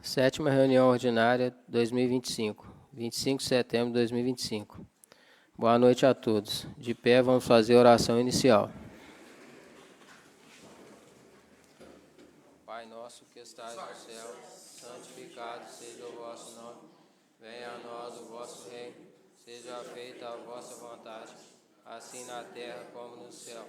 Sétima reunião ordinária 2025, 25 de setembro de 2025. Boa noite a todos. De pé, vamos fazer a oração inicial. Pai nosso que estais no céu, santificado seja o vosso nome. Venha a nós o vosso reino. Seja feita a vossa vontade, assim na terra como no céu.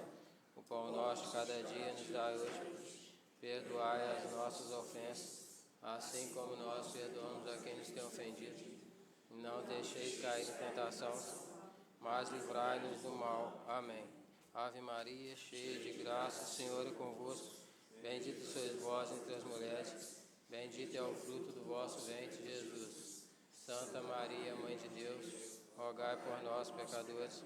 O pão nosso de cada dia nos dai hoje. Perdoai as nossas ofensas, assim como nós perdoamos a quem nos tem ofendido. Não deixeis cair em tentação, mas livrai-nos do mal. Amém. Ave Maria, cheia de graça, o Senhor é convosco. Bendita sois vós entre as mulheres, bendito é o fruto do vosso ventre, Jesus. Santa Maria, Mãe de Deus, rogai por nós, pecadores,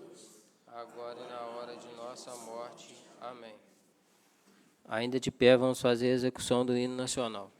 agora e na hora de nossa morte. Amém. Ainda de pé, vamos fazer a execução do hino nacional.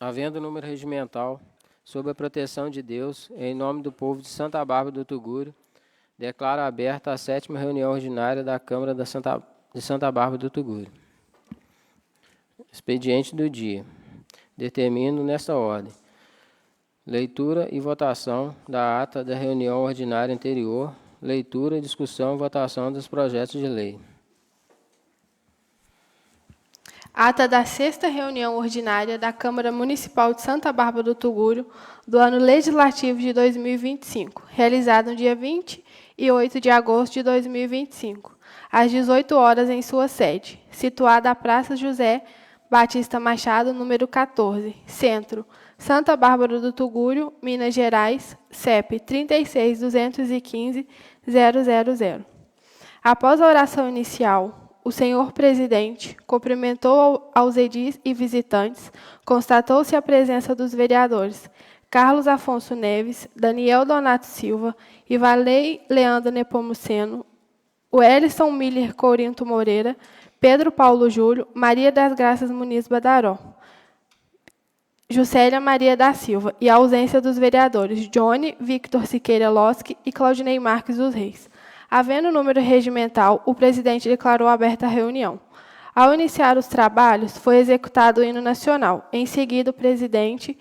Havendo número regimental, sob a proteção de Deus, em nome do povo de Santa Bárbara do Tuguri, declaro aberta a 7ª reunião ordinária da Câmara de Santa Bárbara do Tuguri. Expediente do dia. Determino nesta ordem: leitura e votação da ata da reunião ordinária anterior, Leitura, discussão e votação dos projetos de lei. Ata da 6ª reunião ordinária da Câmara Municipal de Santa Bárbara do Tugurio, do ano legislativo de 2025, realizada no dia 28 de agosto de 2025, às 18 horas em sua sede, situada à Praça José Batista Machado, número 14, Centro, Santa Bárbara do Tugurio, Minas Gerais, CEP 36.215.000. Após a oração inicial, o senhor presidente cumprimentou aos edis e visitantes, constatou-se a presença dos vereadores Carlos Afonso Neves, Daniel Donato Silva, Ivalei Leandro Nepomuceno, Wellington Miller Corinto Moreira, Pedro Paulo Júlio, Maria das Graças Muniz Badaró, Juscelia Maria da Silva, e a ausência dos vereadores Johnny Victor Siqueira Losque e Claudinei Marques dos Reis. Havendo número regimental, o presidente declarou aberta a reunião. Ao iniciar os trabalhos, foi executado o hino nacional. Em seguida, o presidente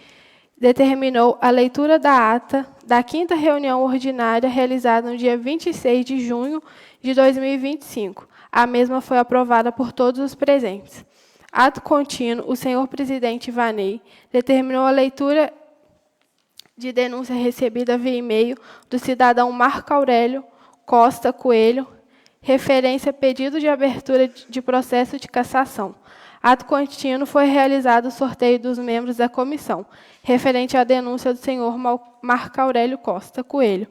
determinou a leitura da ata da 5ª reunião ordinária realizada no dia 26 de junho de 2025. A mesma foi aprovada por todos os presentes. Ato contínuo, o senhor presidente Vaney determinou a leitura de denúncia recebida via e-mail do cidadão Marco Aurélio Costa Coelho, referência a pedido de abertura de processo de cassação. Ato contínuo, foi realizado o sorteio dos membros da comissão, referente à denúncia do senhor Marco Aurélio Costa Coelho.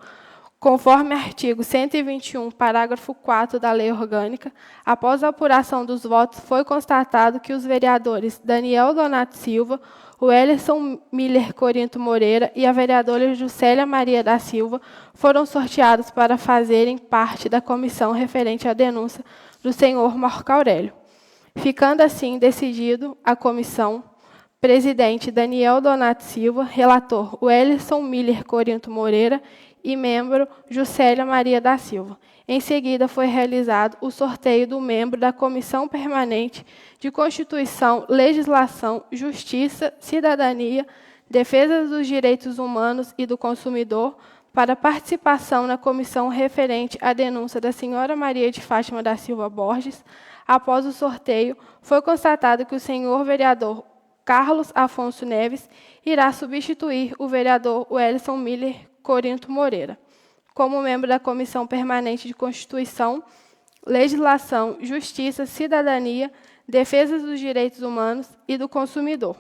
Conforme artigo 121, parágrafo 4 da Lei Orgânica, após a apuração dos votos, foi constatado que os vereadores Daniel Donato Silva, Wellington Miller Corinto Moreira e a vereadora Juscelia Maria da Silva foram sorteados para fazerem parte da comissão referente à denúncia do senhor Marco Aurélio. Ficando assim decidido a comissão, presidente Daniel Donato Silva, relator Wellington Miller Corinto Moreira e membro Juscelia Maria da Silva. Em seguida, foi realizado o sorteio do membro da Comissão Permanente de Constituição, Legislação, Justiça, Cidadania, Defesa dos Direitos Humanos e do Consumidor para participação na comissão referente à denúncia da senhora Maria de Fátima da Silva Borges. Após o sorteio, foi constatado que o senhor vereador Carlos Afonso Neves irá substituir o vereador Wellington Miller Corinto Moreira como membro da Comissão Permanente de Constituição, Legislação, Justiça, Cidadania, Defesa dos Direitos Humanos e do Consumidor.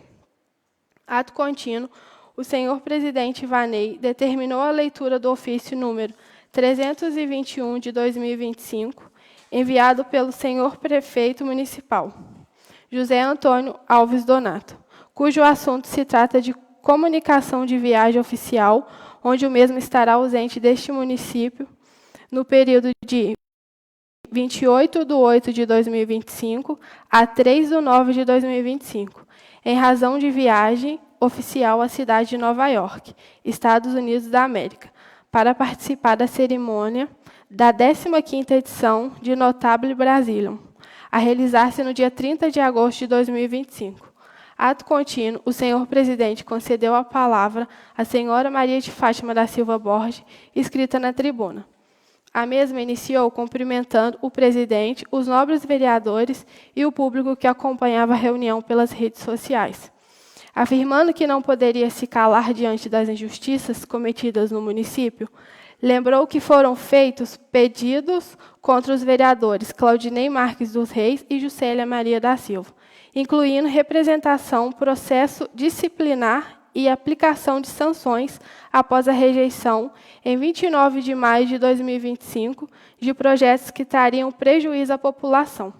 Ato contínuo, o senhor presidente Vaney determinou a leitura do ofício número 321 de 2025, enviado pelo senhor prefeito municipal, José Antônio Alves Donato, cujo assunto se trata de comunicação de viagem oficial, onde o mesmo estará ausente deste município no período de 28 de 8 de 2025 a 3 de 9 de 2025, em razão de viagem oficial à cidade de Nova York, Estados Unidos da América, para participar da cerimônia da 15ª edição de Notable Brazilian, a realizar-se no dia 30 de agosto de 2025. Ato contínuo, o senhor presidente concedeu a palavra à senhora Maria de Fátima da Silva Borges, escrita na tribuna. A mesma iniciou cumprimentando o presidente, os nobres vereadores e o público que acompanhava a reunião pelas redes sociais. Afirmando que não poderia se calar diante das injustiças cometidas no município, lembrou que foram feitos pedidos contra os vereadores Claudinei Marques dos Reis e Juscelia Maria da Silva, incluindo representação, processo disciplinar e aplicação de sanções após a rejeição, em 29 de maio de 2025, de projetos que trariam prejuízo à população.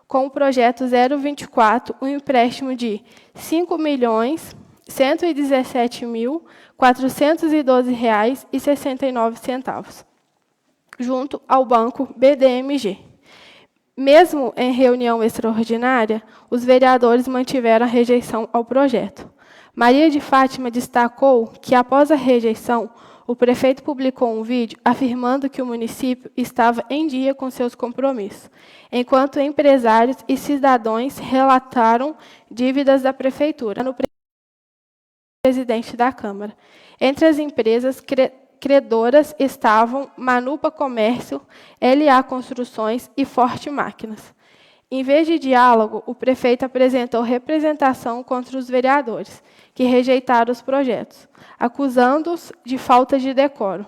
Com o projeto 024, um empréstimo de R$ 5.117.412,69, junto ao Banco BDMG. Mesmo em reunião extraordinária, os vereadores mantiveram a rejeição ao projeto. Maria de Fátima destacou que, após a rejeição, o prefeito publicou um vídeo afirmando que o município estava em dia com seus compromissos, enquanto empresários e cidadãos relataram dívidas da prefeitura no presidente da Câmara. Entre as empresas credoras estavam Manupa Comércio, LA Construções e Forte Máquinas. Em vez de diálogo, o prefeito apresentou representação contra os vereadores, que rejeitaram os projetos, acusando-os de falta de decoro.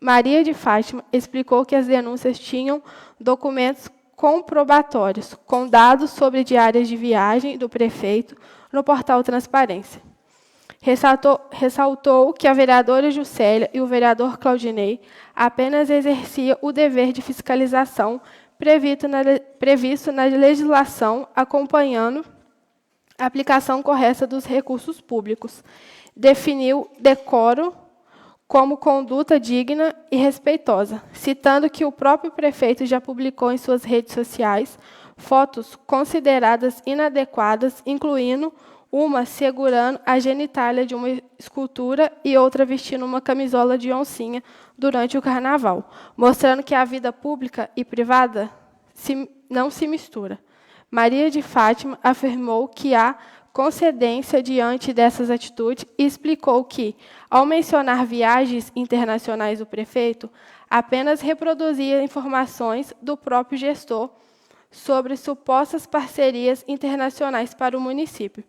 Maria de Fátima explicou que as denúncias tinham documentos comprobatórios, com dados sobre diárias de viagem do prefeito no portal Transparência. Ressaltou que a vereadora Juscelia e o vereador Claudinei apenas exerciam o dever de fiscalização previsto na legislação, acompanhando a aplicação correta dos recursos públicos. Definiu decoro como conduta digna e respeitosa, citando que o próprio prefeito já publicou em suas redes sociais fotos consideradas inadequadas, incluindo uma segurando a genitália de uma escultura e outra vestindo uma camisola de oncinha durante o carnaval, mostrando que a vida pública e privada não se mistura. Maria de Fátima afirmou que há concedência diante dessas atitudes e explicou que, ao mencionar viagens internacionais do prefeito, apenas reproduzia informações do próprio gestor sobre supostas parcerias internacionais para o município,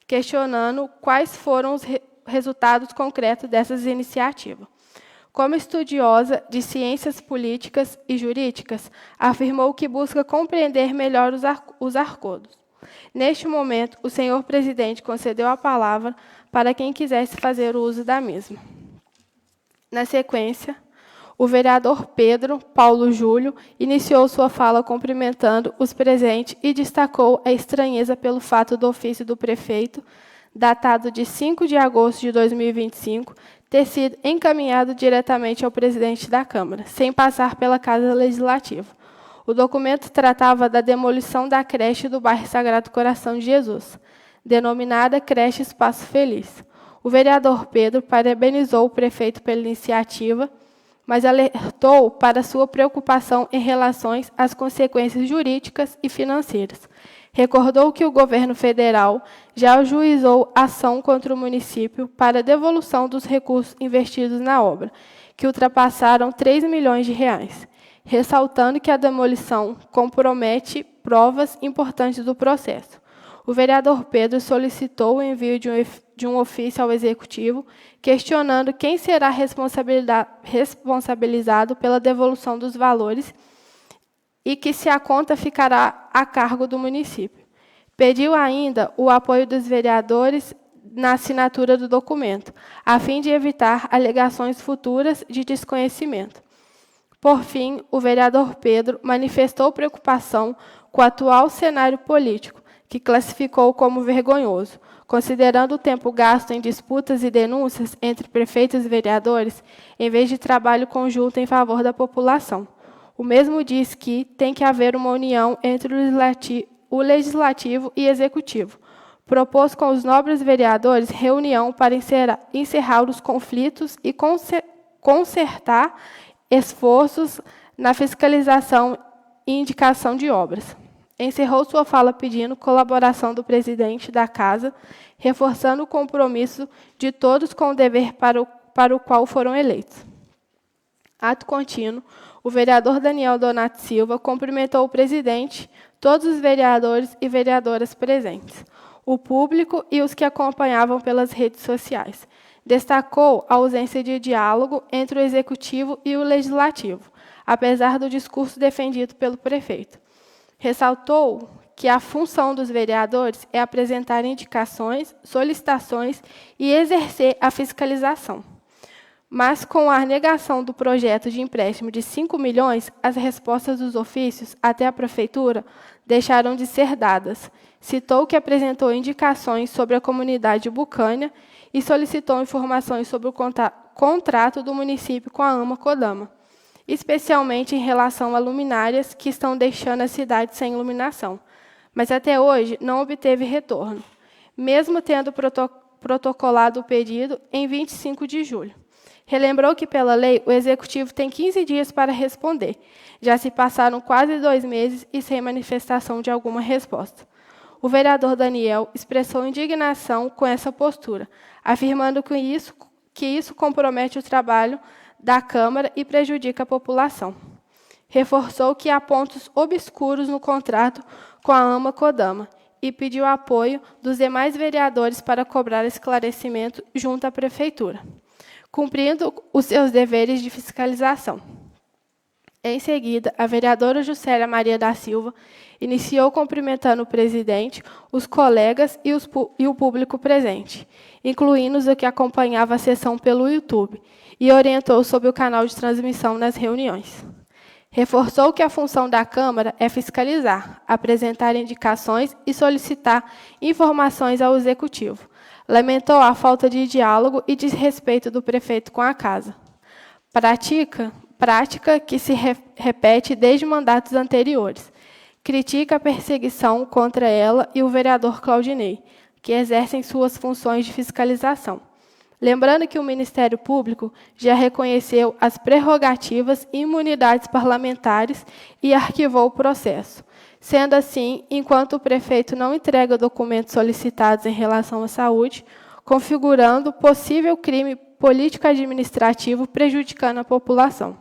questionando quais foram os resultados concretos dessas iniciativas. Como estudiosa de ciências políticas e jurídicas, afirmou que busca compreender melhor os acordos. Neste momento, o senhor presidente concedeu a palavra para quem quisesse fazer o uso da mesma. Na sequência, o vereador Pedro Paulo Júlio iniciou sua fala cumprimentando os presentes e destacou a estranheza pelo fato do ofício do prefeito, datado de 5 de agosto de 2025, ter sido encaminhado diretamente ao presidente da Câmara, sem passar pela Casa Legislativa. O documento tratava da demolição da creche do bairro Sagrado Coração de Jesus, denominada Creche Espaço Feliz. O vereador Pedro parabenizou o prefeito pela iniciativa, mas alertou para sua preocupação em relação às consequências jurídicas e financeiras. Recordou que o governo federal já ajuizou ação contra o município para a devolução dos recursos investidos na obra, que ultrapassaram 3 milhões de reais, ressaltando que a demolição compromete provas importantes do processo. O vereador Pedro solicitou o envio de um ofício ao Executivo, questionando quem será responsabilizado pela devolução dos valores e que se a conta ficará a cargo do município. Pediu ainda o apoio dos vereadores na assinatura do documento, a fim de evitar alegações futuras de desconhecimento. Por fim, o vereador Pedro manifestou preocupação com o atual cenário político, que classificou como vergonhoso, considerando o tempo gasto em disputas e denúncias entre prefeitos e vereadores, em vez de trabalho conjunto em favor da população. O mesmo diz que tem que haver uma união entre o Legislativo e Executivo. Propôs com os nobres vereadores reunião para encerrar os conflitos e concertar esforços na fiscalização e indicação de obras. Encerrou sua fala pedindo colaboração do presidente da Casa, reforçando o compromisso de todos com o dever para o qual foram eleitos. Ato contínuo, o vereador Daniel Donato Silva cumprimentou o presidente, todos os vereadores e vereadoras presentes, o público e os que acompanhavam pelas redes sociais. Destacou a ausência de diálogo entre o Executivo e o Legislativo, apesar do discurso defendido pelo prefeito. Ressaltou que a função dos vereadores é apresentar indicações, solicitações e exercer a fiscalização. Mas, com a negação do projeto de empréstimo de 5 milhões, as respostas dos ofícios até a Prefeitura deixaram de ser dadas. Citou que apresentou indicações sobre a comunidade Bucânia e solicitou informações sobre o contrato do município com a AMA Codama, especialmente em relação a luminárias que estão deixando a cidade sem iluminação. Mas até hoje não obteve retorno, mesmo tendo protocolado o pedido em 25 de julho. Relembrou que, pela lei, o Executivo tem 15 dias para responder. Já se passaram quase 2 meses e sem manifestação de alguma resposta. O vereador Daniel expressou indignação com essa postura, afirmando que isso compromete o trabalho da Câmara e prejudica a população. Reforçou que há pontos obscuros no contrato com a AMA Codama e pediu apoio dos demais vereadores para cobrar esclarecimento junto à Prefeitura, cumprindo os seus deveres de fiscalização. Em seguida, a vereadora Juscelia Maria da Silva iniciou cumprimentando o presidente, os colegas e o público presente, incluindo os que acompanhava a sessão pelo YouTube, e orientou sobre o canal de transmissão nas reuniões. Reforçou que a função da Câmara é fiscalizar, apresentar indicações e solicitar informações ao Executivo. Lamentou a falta de diálogo e desrespeito do prefeito com a Casa. Prática que se repete desde mandatos anteriores. Critica a perseguição contra ela e o vereador Claudinei, que exercem suas funções de fiscalização. Lembrando que o Ministério Público já reconheceu as prerrogativas e imunidades parlamentares e arquivou o processo. Sendo assim, enquanto o prefeito não entrega documentos solicitados em relação à saúde, configurando possível crime político-administrativo prejudicando a população.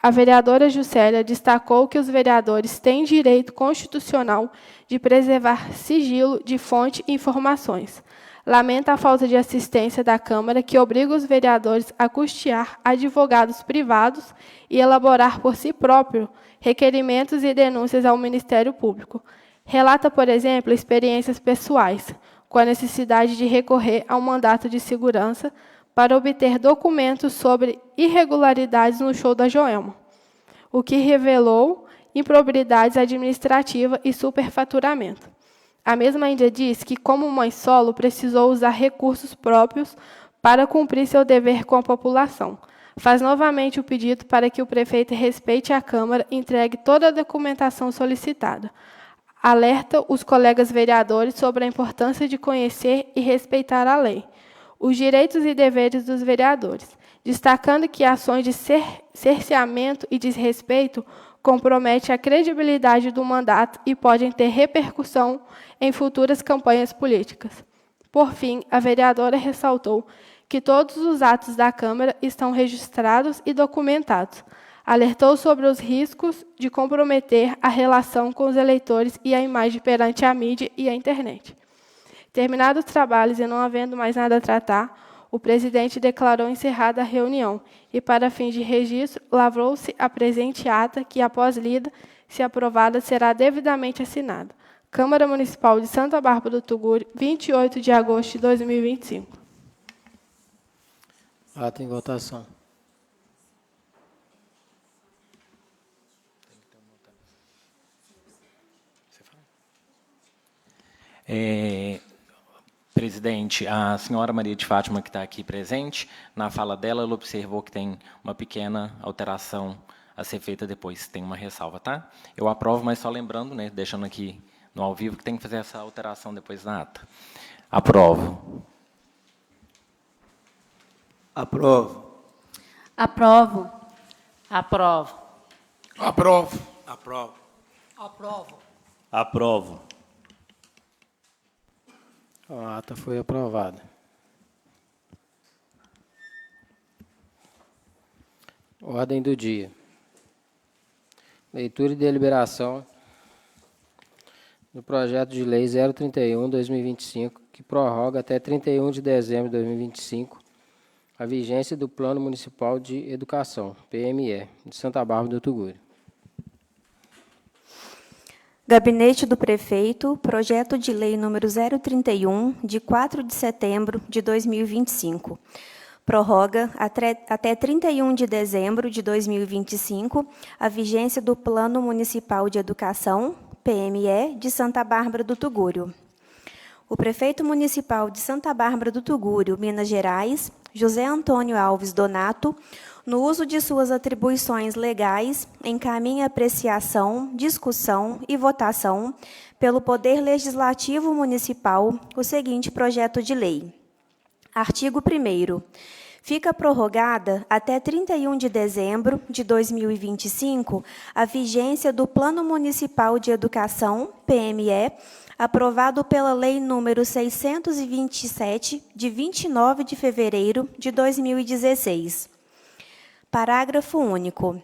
A vereadora Juscelia destacou que os vereadores têm direito constitucional de preservar sigilo de fonte e informações. Lamenta a falta de assistência da Câmara, que obriga os vereadores a custear advogados privados e elaborar por si próprio requerimentos e denúncias ao Ministério Público. Relata, por exemplo, experiências pessoais, com a necessidade de recorrer ao mandato de segurança para obter documentos sobre irregularidades no show da Joelma, o que revelou improbidades administrativas e superfaturamento. A mesma ainda diz que, como mãe solo, precisou usar recursos próprios para cumprir seu dever com a população. Faz novamente o pedido para que o prefeito respeite a Câmara e entregue toda a documentação solicitada. Alerta os colegas vereadores sobre a importância de conhecer e respeitar a lei, os direitos e deveres dos vereadores, destacando que ações de cerceamento e desrespeito comprometem a credibilidade do mandato e podem ter repercussão em futuras campanhas políticas. Por fim, a vereadora ressaltou que todos os atos da Câmara estão registrados e documentados. Alertou sobre os riscos de comprometer a relação com os eleitores e a imagem perante a mídia e a internet. Terminados os trabalhos e não havendo mais nada a tratar, o presidente declarou encerrada a reunião e, para fins de registro, lavrou-se a presente ata que, após lida, se aprovada, será devidamente assinada. Câmara Municipal de Santa Bárbara do Tuguri, 28 de agosto de 2025. Ata em votação. Presidente, a senhora Maria de Fátima, que está aqui presente, na fala dela, ela observou que tem uma pequena alteração a ser feita depois. Tem uma ressalva, tá? Eu aprovo, mas só lembrando, né, deixando aqui no ao vivo, que tem que fazer essa alteração depois na ata. Aprovo. Aprovo. Aprovo. Aprovo. Aprovo. Aprovo. Aprovo. Aprovo. A ata foi aprovada. Ordem do dia. Leitura e deliberação do projeto de lei 031/2025, que prorroga até 31 de dezembro de 2025 a vigência do Plano Municipal de Educação, PME, de Santa Bárbara do Tuguri. Gabinete do Prefeito, projeto de lei número 031, de 4 de setembro de 2025. Prorroga até 31 de dezembro de 2025 a vigência do Plano Municipal de Educação, PME, de Santa Bárbara do Tugúrio. O prefeito municipal de Santa Bárbara do Tugúrio, Minas Gerais, José Antônio Alves Donato, no uso de suas atribuições legais, encaminha apreciação, discussão e votação pelo Poder Legislativo Municipal o seguinte projeto de lei. Artigo 1º. Fica prorrogada até 31 de dezembro de 2025 a vigência do Plano Municipal de Educação, PME, aprovado pela Lei nº 627, de 29 de fevereiro de 2016. Parágrafo único.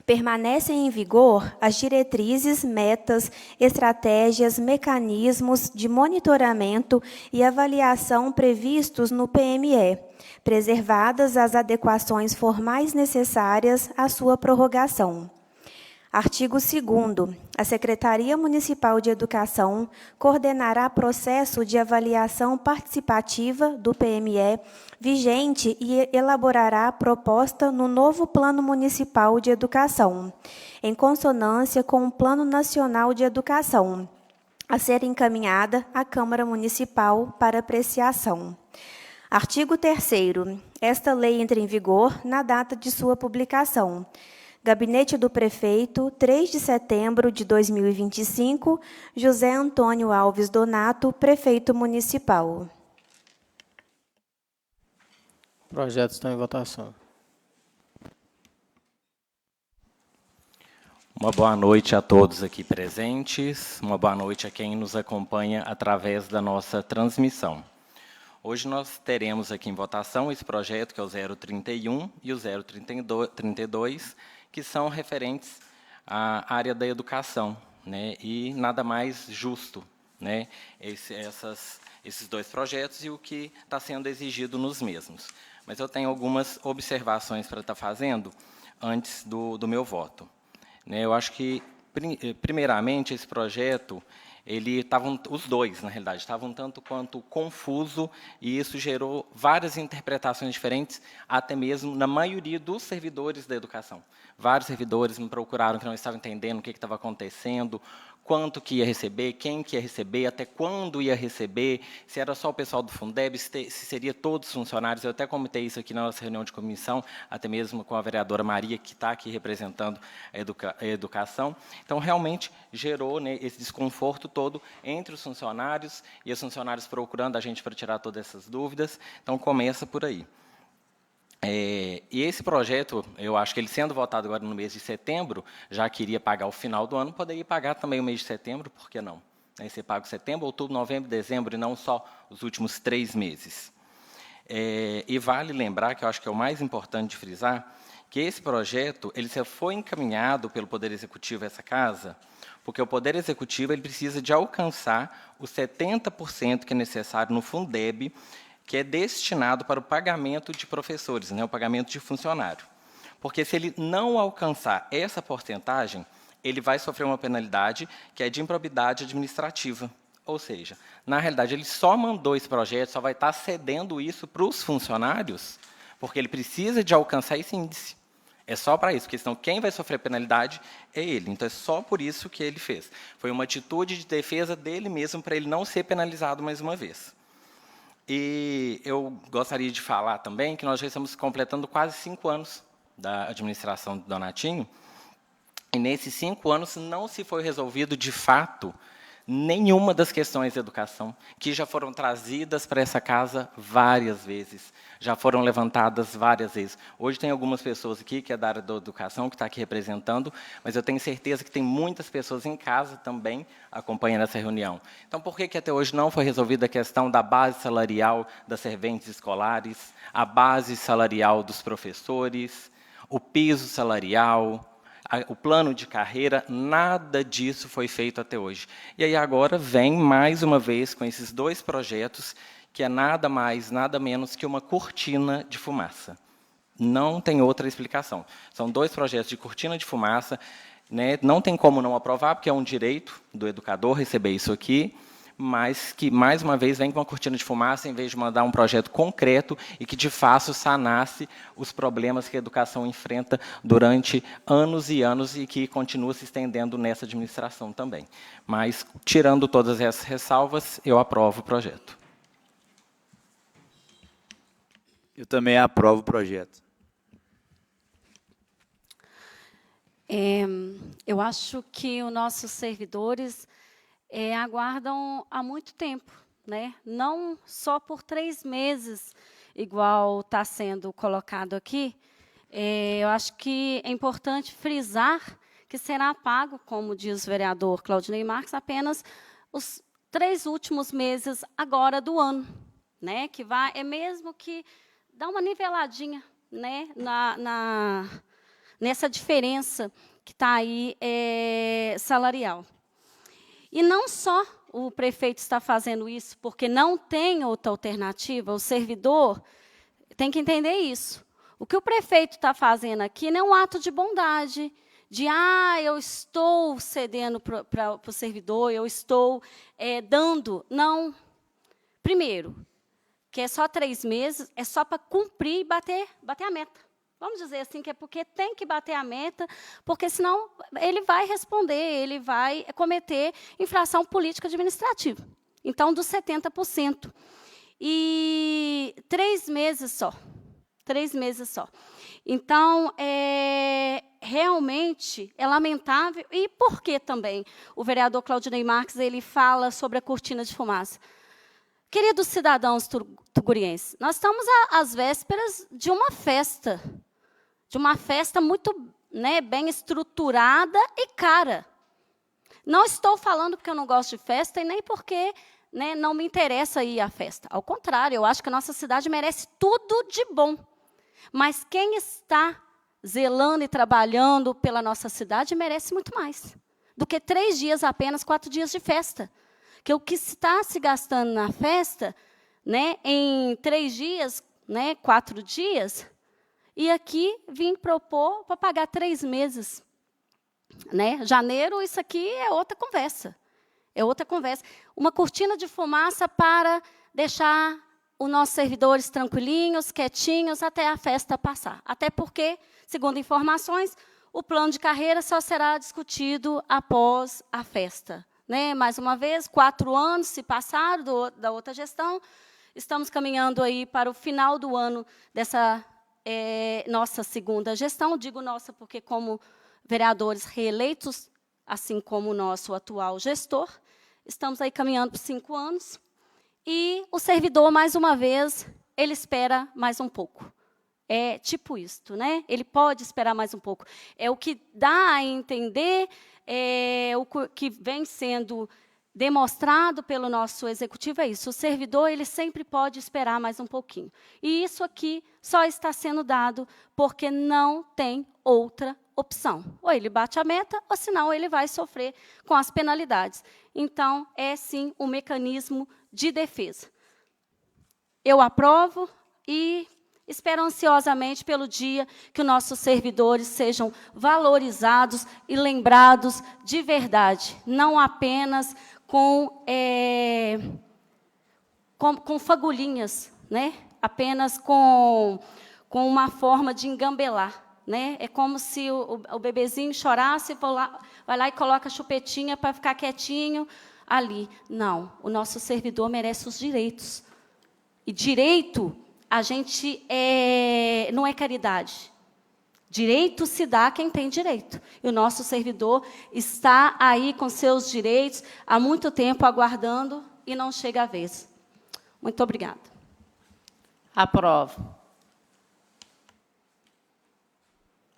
Permanecem em vigor as diretrizes, metas, estratégias, mecanismos de monitoramento e avaliação previstos no PME, preservadas as adequações formais necessárias à sua prorrogação. Artigo 2º. A Secretaria Municipal de Educação coordenará processo de avaliação participativa do PME vigente e elaborará proposta no novo Plano Municipal de Educação, em consonância com o Plano Nacional de Educação, a ser encaminhada à Câmara Municipal para apreciação. Artigo 3º. Esta lei entra em vigor na data de sua publicação. Gabinete do Prefeito, 3 de setembro de 2025, José Antônio Alves Donato, Prefeito Municipal. Projetos estão em votação. Uma boa noite a todos aqui presentes, uma boa noite a quem nos acompanha através da nossa transmissão. Hoje nós teremos aqui em votação esse projeto, que é o 031 e o 032, que são referentes à área da educação, né? E nada mais justo, né? Esses dois projetos e o que está sendo exigido nos mesmos. Mas eu tenho algumas observações para estar fazendo antes do meu voto. Né? Eu acho que, primeiramente, esse projeto, os dois, na realidade, estavam um tanto quanto confuso, e isso gerou várias interpretações diferentes, até mesmo na maioria dos servidores da educação. Vários servidores me procuraram que não estavam entendendo o que estava acontecendo, quanto que ia receber, quem que ia receber, até quando ia receber, se era só o pessoal do Fundeb, se seria todos os funcionários. Eu até comentei isso aqui na nossa reunião de comissão, até mesmo com a vereadora Maria, que está aqui representando a educação. Então, realmente, gerou, né, esse desconforto todo entre os funcionários, e os funcionários procurando a gente para tirar todas essas dúvidas. Então, começa por aí. E esse projeto, eu acho que ele sendo votado agora no mês de setembro, já que iria pagar o final do ano, poderia pagar também o mês de setembro, por que não? Você paga setembro, outubro, novembro, dezembro, e não só os últimos 3 meses. E vale lembrar, que eu acho que é o mais importante de frisar, que esse projeto ele já foi encaminhado pelo Poder Executivo a essa casa, porque o Poder Executivo ele precisa de alcançar os 70% que é necessário no Fundeb, que é destinado para o pagamento de professores, né, o pagamento de funcionário. Porque se ele não alcançar essa porcentagem, ele vai sofrer uma penalidade que é de improbidade administrativa. Ou seja, na realidade, ele só mandou esse projeto, só vai estar cedendo isso para os funcionários, porque ele precisa de alcançar esse índice. É só para isso, porque senão quem vai sofrer penalidade é ele. Então, é só por isso que ele fez. Foi uma atitude de defesa dele mesmo, para ele não ser penalizado mais uma vez. E eu gostaria de falar também que nós já estamos completando quase 5 anos da administração do Donatinho, e nesses 5 anos não se foi resolvido, de fato, nenhuma das questões de educação, que já foram trazidas para essa casa várias vezes, já foram levantadas várias vezes. Hoje tem algumas pessoas aqui, que é da área da educação, que está aqui representando, mas eu tenho certeza que tem muitas pessoas em casa também acompanhando essa reunião. Então, por que até hoje não foi resolvida a questão da base salarial das serventes escolares, a base salarial dos professores, o piso salarial, o plano de carreira? Nada disso foi feito até hoje. E aí agora vem, mais uma vez, com esses 2 projetos, que é nada mais, nada menos que uma cortina de fumaça. Não tem outra explicação. São 2 projetos de cortina de fumaça, né? Não tem como não aprovar, porque é um direito do educador receber isso aqui, mas que, mais uma vez, vem com uma cortina de fumaça, em vez de mandar um projeto concreto e que, de fato, sanasse os problemas que a educação enfrenta durante anos e anos e que continua se estendendo nessa administração também. Mas, tirando todas essas ressalvas, eu aprovo o projeto. Eu também aprovo o projeto. Eu acho que os nossos servidores aguardam há muito tempo, né? Não só por 3 meses, igual está sendo colocado aqui. Eu acho que é importante frisar que será pago, como diz o vereador Claudinei Marques, apenas os 3 últimos meses agora do ano, né? Que vai, mesmo que dá uma niveladinha né, nessa diferença que está aí salarial. E não só o prefeito está fazendo isso porque não tem outra alternativa, o servidor tem que entender isso. O que o prefeito está fazendo aqui não é um ato de bondade, de, eu estou cedendo para o servidor, eu estou dando. Não. Primeiro, que é só 3 meses, é só para cumprir e bater a meta. Vamos dizer assim, que é porque tem que bater a meta, porque senão ele vai responder, ele vai cometer infração política administrativa. Então, dos 70%. E 3 meses só. 3 meses só. Então, realmente é lamentável. E por que também o vereador Claudinei Marques ele fala sobre a cortina de fumaça? Queridos cidadãos tugurienses, nós estamos às vésperas de uma festa muito, né, bem estruturada e cara. Não estou falando porque eu não gosto de festa e nem porque, né, não me interessa ir à festa. Ao contrário, eu acho que a nossa cidade merece tudo de bom. Mas quem está zelando e trabalhando pela nossa cidade merece muito mais do que 3 dias apenas, 4 dias de festa. Que o que está se gastando na festa, né, em 3 dias, né, 4 dias, e aqui vim propor para pagar 3 meses. Né? Janeiro, isso aqui é outra conversa. É outra conversa. Uma cortina de fumaça para deixar os nossos servidores tranquilinhos, quietinhos, até a festa passar. Até porque, segundo informações, o plano de carreira só será discutido após a festa. Né? Mais uma vez, 4 anos se passaram da outra gestão, estamos caminhando aí para o final do ano dessa nossa segunda gestão. Digo nossa porque, como vereadores reeleitos, assim como o nosso atual gestor, estamos aí caminhando por 5 anos, e o servidor, mais uma vez, ele espera mais um pouco. É tipo isto, né? Ele pode esperar mais um pouco. É o que dá a entender, o que vem sendo demonstrado pelo nosso executivo é isso. O servidor ele sempre pode esperar mais um pouquinho. E isso aqui só está sendo dado porque não tem outra opção. Ou ele bate a meta, ou senão ele vai sofrer com as penalidades. Então, é sim um mecanismo de defesa. Eu aprovo e espero ansiosamente pelo dia que os nossos servidores sejam valorizados e lembrados de verdade, não apenas com fagulhinhas, né? Apenas com uma forma de engambelar. Né? É como se o bebezinho chorasse, vai lá e coloca a chupetinha para ficar quietinho ali. Não, o nosso servidor merece os direitos. E direito, a gente não é caridade. Direito se dá a quem tem direito. E o nosso servidor está aí com seus direitos há muito tempo aguardando e não chega a vez. Muito obrigada. Aprovo.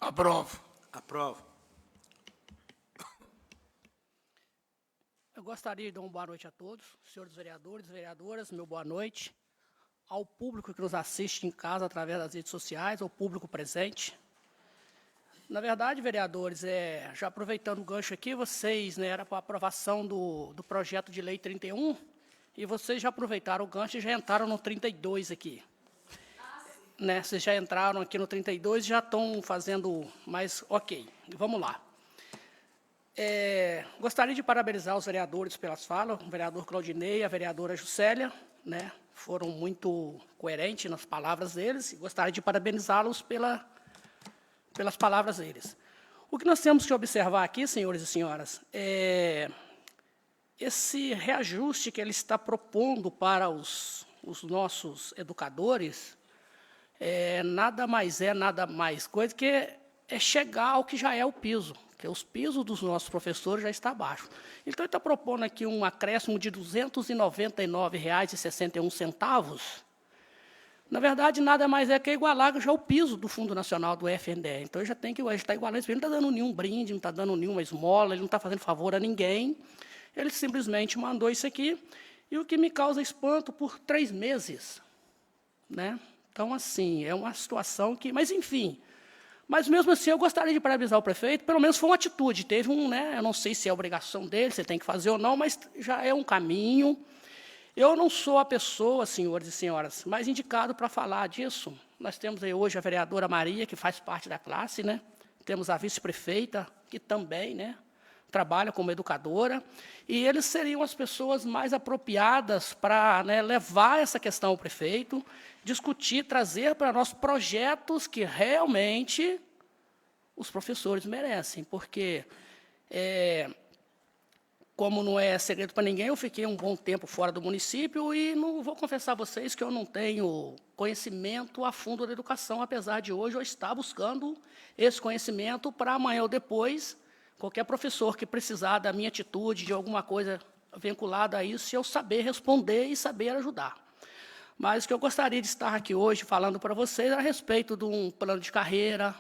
Aprovo. Aprovo. Eu gostaria de dar uma boa noite a todos, senhores vereadores, vereadoras, meu boa noite, ao público que nos assiste em casa através das redes sociais, ao público presente. Na verdade, vereadores, já aproveitando o gancho aqui, vocês, né, era para a aprovação do projeto de lei 31, e vocês já aproveitaram o gancho e já entraram no 32 aqui. Né, vocês já entraram aqui no 32 e já estão fazendo mais... Ok, vamos lá. Gostaria de parabenizar os vereadores pelas falas, o vereador Claudinei e a vereadora Juscelia, né, foram muito coerentes nas palavras deles, e gostaria de parabenizá-los pelas palavras deles. O que nós temos que observar aqui, senhores e senhoras, é esse reajuste que ele está propondo para os nossos educadores, nada mais coisa que chegar ao que já é o piso, que os pisos dos nossos professores já está abaixo. Então, ele está propondo aqui um acréscimo de R$ 299,61. Na verdade, nada mais é que igualar já o piso do Fundo Nacional do FNDE. Então, ele já tem que estar igualando isso. Ele não está dando nenhum brinde, não está dando nenhuma esmola, ele não está fazendo favor a ninguém. Ele simplesmente mandou isso aqui. E o que me causa espanto por 3 meses, né? Então, assim, é uma situação que... Mas, enfim, mas mesmo assim eu gostaria de parabenizar o prefeito, pelo menos foi uma atitude, teve um, né, eu não sei se é obrigação dele, se ele tem que fazer ou não, mas já é um caminho. Eu não sou a pessoa, senhores e senhoras, mais indicado para falar disso. Nós temos aí hoje a vereadora Maria, que faz parte da classe, né? Temos a vice-prefeita, que também, né, trabalha como educadora, e eles seriam as pessoas mais apropriadas para, né, levar essa questão ao prefeito, discutir, trazer para nós projetos que realmente os professores merecem, porque, como não é segredo para ninguém, eu fiquei um bom tempo fora do município e não vou confessar a vocês que eu não tenho conhecimento a fundo da educação, apesar de hoje eu estar buscando esse conhecimento para amanhã ou depois, qualquer professor que precisar da minha atitude, de alguma coisa vinculada a isso, eu saber responder e saber ajudar. Mas o que eu gostaria de estar aqui hoje falando para vocês a respeito de um plano de carreira,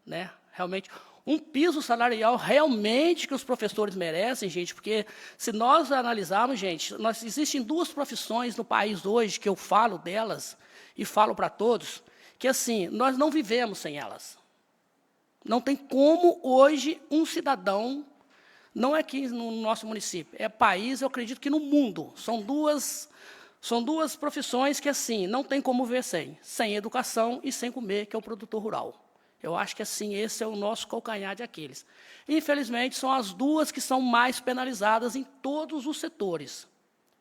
né, realmente, um piso salarial realmente que os professores merecem, gente, porque se nós analisarmos, gente, existem duas profissões no país hoje que eu falo delas e falo para todos, que, assim, nós não vivemos sem elas. Não tem como, hoje, um cidadão, não é aqui no nosso município, é país, eu acredito que no mundo, são duas profissões que, assim, não tem como ver sem educação e sem comer, que é o produtor rural. Eu acho que, assim, esse é o nosso calcanhar de Aquiles. Infelizmente, são as duas que são mais penalizadas em todos os setores.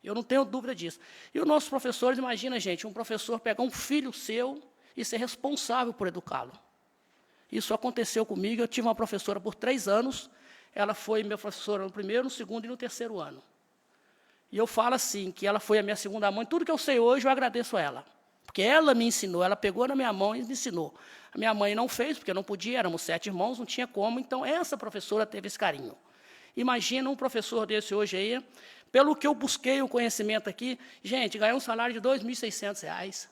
Eu não tenho dúvida disso. E os nossos professores, imagina, gente, um professor pegar um filho seu e ser responsável por educá-lo. Isso aconteceu comigo, eu tive uma professora por 3 anos, ela foi minha professora no primeiro, no segundo e no terceiro ano. E eu falo assim, que ela foi a minha segunda mãe, tudo que eu sei hoje eu agradeço a ela. Porque ela me ensinou, ela pegou na minha mão e me ensinou. A minha mãe não fez, porque não podia, éramos 7 irmãos, não tinha como, então essa professora teve esse carinho. Imagina um professor desse hoje aí, pelo que eu busquei o conhecimento aqui, gente, ganhar um salário de R$ 2.600.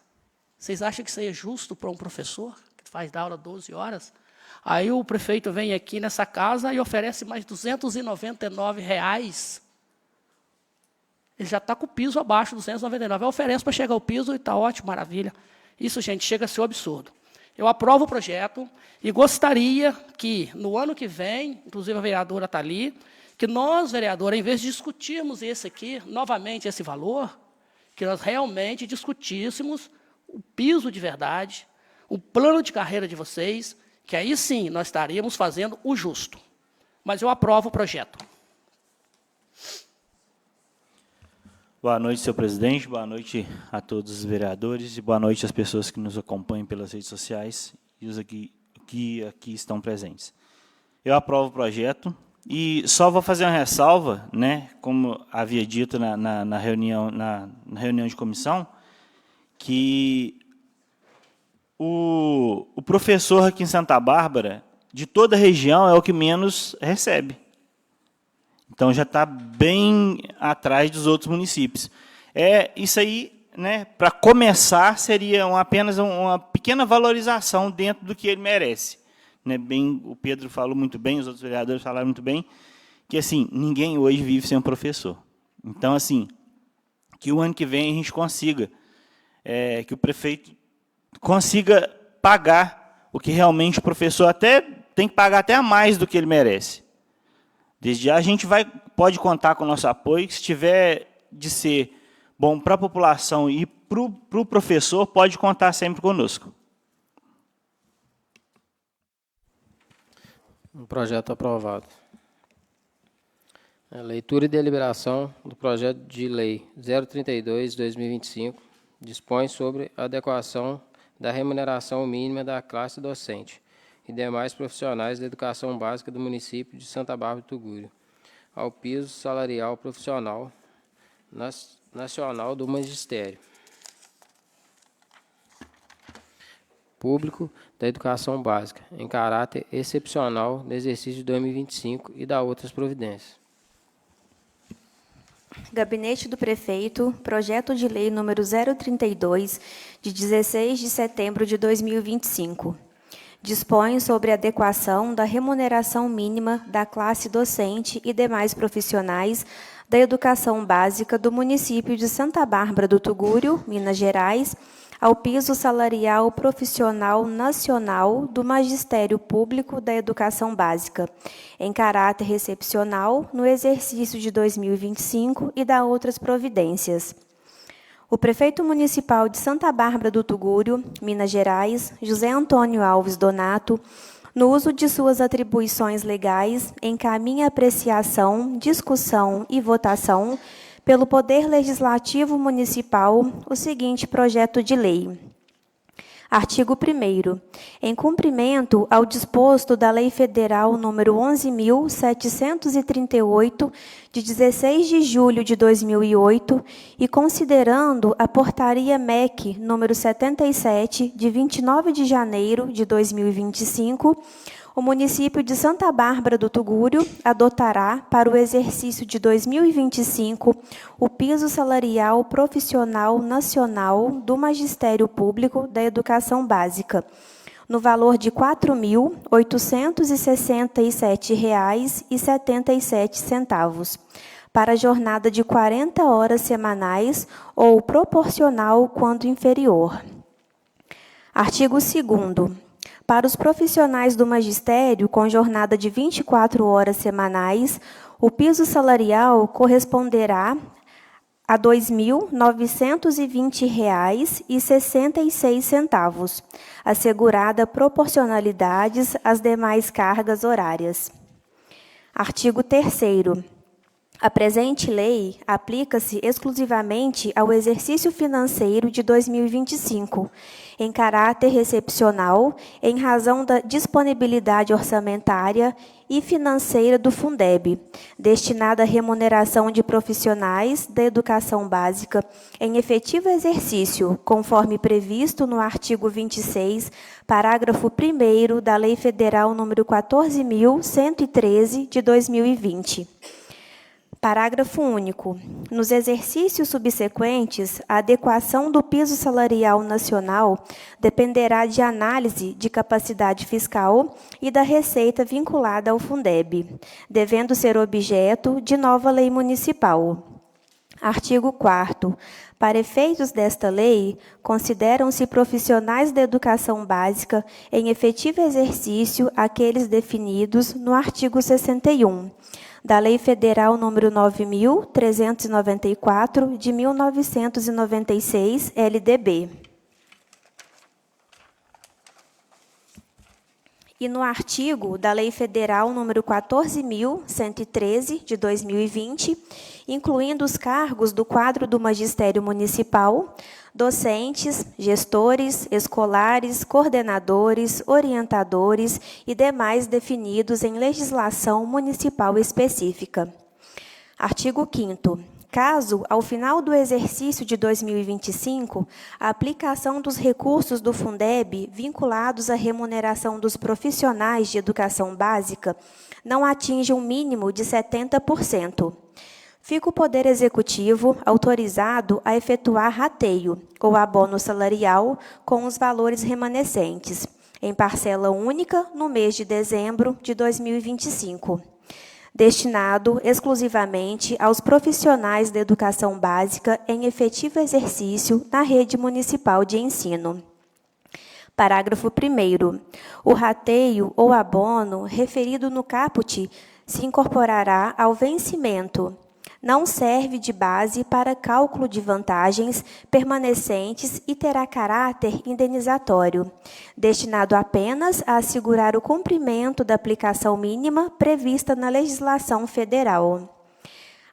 Vocês acham que isso aí é justo para um professor que faz da aula 12 horas? Aí o prefeito vem aqui nessa casa e oferece mais R$ 299. Ele já está com o piso abaixo, 299. Ele oferece para chegar ao piso e está ótimo, maravilha. Isso, gente, chega a ser um absurdo. Eu aprovo o projeto e gostaria que, no ano que vem, inclusive a vereadora está ali, que nós, vereadora, em vez de discutirmos esse aqui, novamente esse valor, que nós realmente discutíssemos o piso de verdade, o plano de carreira de vocês, que aí sim nós estaríamos fazendo o justo. Mas eu aprovo o projeto. Boa noite, senhor presidente, boa noite a todos os vereadores e boa noite às pessoas que nos acompanham pelas redes sociais e os que aqui estão presentes. Eu aprovo o projeto e só vou fazer uma ressalva, né, como havia dito na reunião de comissão, que o professor aqui em Santa Bárbara, de toda a região, é o que menos recebe. Então, já está bem atrás dos outros municípios. Isso aí, né, para começar, seria apenas uma pequena valorização dentro do que ele merece. Né, o Pedro falou muito bem, os outros vereadores falaram muito bem, que, assim, ninguém hoje vive sem um professor. Então, assim, que o ano que vem a gente consiga, que o prefeito consiga pagar o que realmente o professor até tem que pagar até a mais do que ele merece. Desde já a gente pode contar com o nosso apoio, se tiver de ser bom para a população e para o professor, pode contar sempre conosco. Um projeto aprovado. Leitura e deliberação do projeto de lei 032/2025 dispõe sobre a adequação da remuneração mínima da classe docente e demais profissionais da educação básica do município de Santa Bárbara do Tugúrio, ao piso salarial profissional nacional do magistério público da educação básica, em caráter excepcional no exercício de 2025 e da outras providências. Gabinete do Prefeito, projeto de lei número 032, de 16 de setembro de 2025. Dispõe sobre a adequação da remuneração mínima da classe docente e demais profissionais da educação básica do município de Santa Bárbara do Tugúrio, Minas Gerais, ao piso salarial profissional nacional do Magistério Público da Educação Básica, em caráter excepcional, no exercício de 2025 e da outras providências. O prefeito municipal de Santa Bárbara do Tugúrio, Minas Gerais, José Antônio Alves Donato, no uso de suas atribuições legais, encaminha apreciação, discussão e votação pelo Poder Legislativo Municipal o seguinte projeto de lei. Artigo 1º. Em cumprimento ao disposto da Lei Federal nº 11.738, de 16 de julho de 2008, e considerando a Portaria MEC nº 77, de 29 de janeiro de 2025, o município de Santa Bárbara do Tugúrio adotará, para o exercício de 2025, o piso salarial profissional nacional do Magistério Público da Educação Básica, no valor de R$ 4.867,77, para a jornada de 40 horas semanais ou proporcional quando inferior. Artigo 2º. Para os profissionais do magistério com jornada de 24 horas semanais, o piso salarial corresponderá a R$ 2.920,66, assegurada proporcionalidades às demais cargas horárias. Artigo 3º. A presente lei aplica-se exclusivamente ao exercício financeiro de 2025, em caráter excepcional, em razão da disponibilidade orçamentária e financeira do Fundeb, destinada à remuneração de profissionais da educação básica em efetivo exercício, conforme previsto no artigo 26, parágrafo 1º da Lei Federal nº 14.113, de 2020. Parágrafo único. Nos exercícios subsequentes, a adequação do piso salarial nacional dependerá de análise de capacidade fiscal e da receita vinculada ao Fundeb, devendo ser objeto de nova lei municipal. Artigo 4º. Para efeitos desta lei, consideram-se profissionais da educação básica em efetivo exercício aqueles definidos no artigo 61, da Lei Federal nº 9.394, de 1996, LDB. E no artigo da Lei Federal nº 14.113, de 2020, incluindo os cargos do quadro do magistério municipal, docentes, gestores, escolares, coordenadores, orientadores e demais definidos em legislação municipal específica. Artigo 5º. Caso, ao final do exercício de 2025, a aplicação dos recursos do Fundeb vinculados à remuneração dos profissionais de educação básica não atinja um mínimo de 70%. Fica o Poder Executivo autorizado a efetuar rateio ou abono salarial com os valores remanescentes, em parcela única no mês de dezembro de 2025, destinado exclusivamente aos profissionais da educação básica em efetivo exercício na rede municipal de ensino. Parágrafo 1º. O rateio ou abono referido no caput se incorporará ao vencimento. Não serve de base para cálculo de vantagens permanecentes e terá caráter indenizatório, destinado apenas a assegurar o cumprimento da aplicação mínima prevista na legislação federal.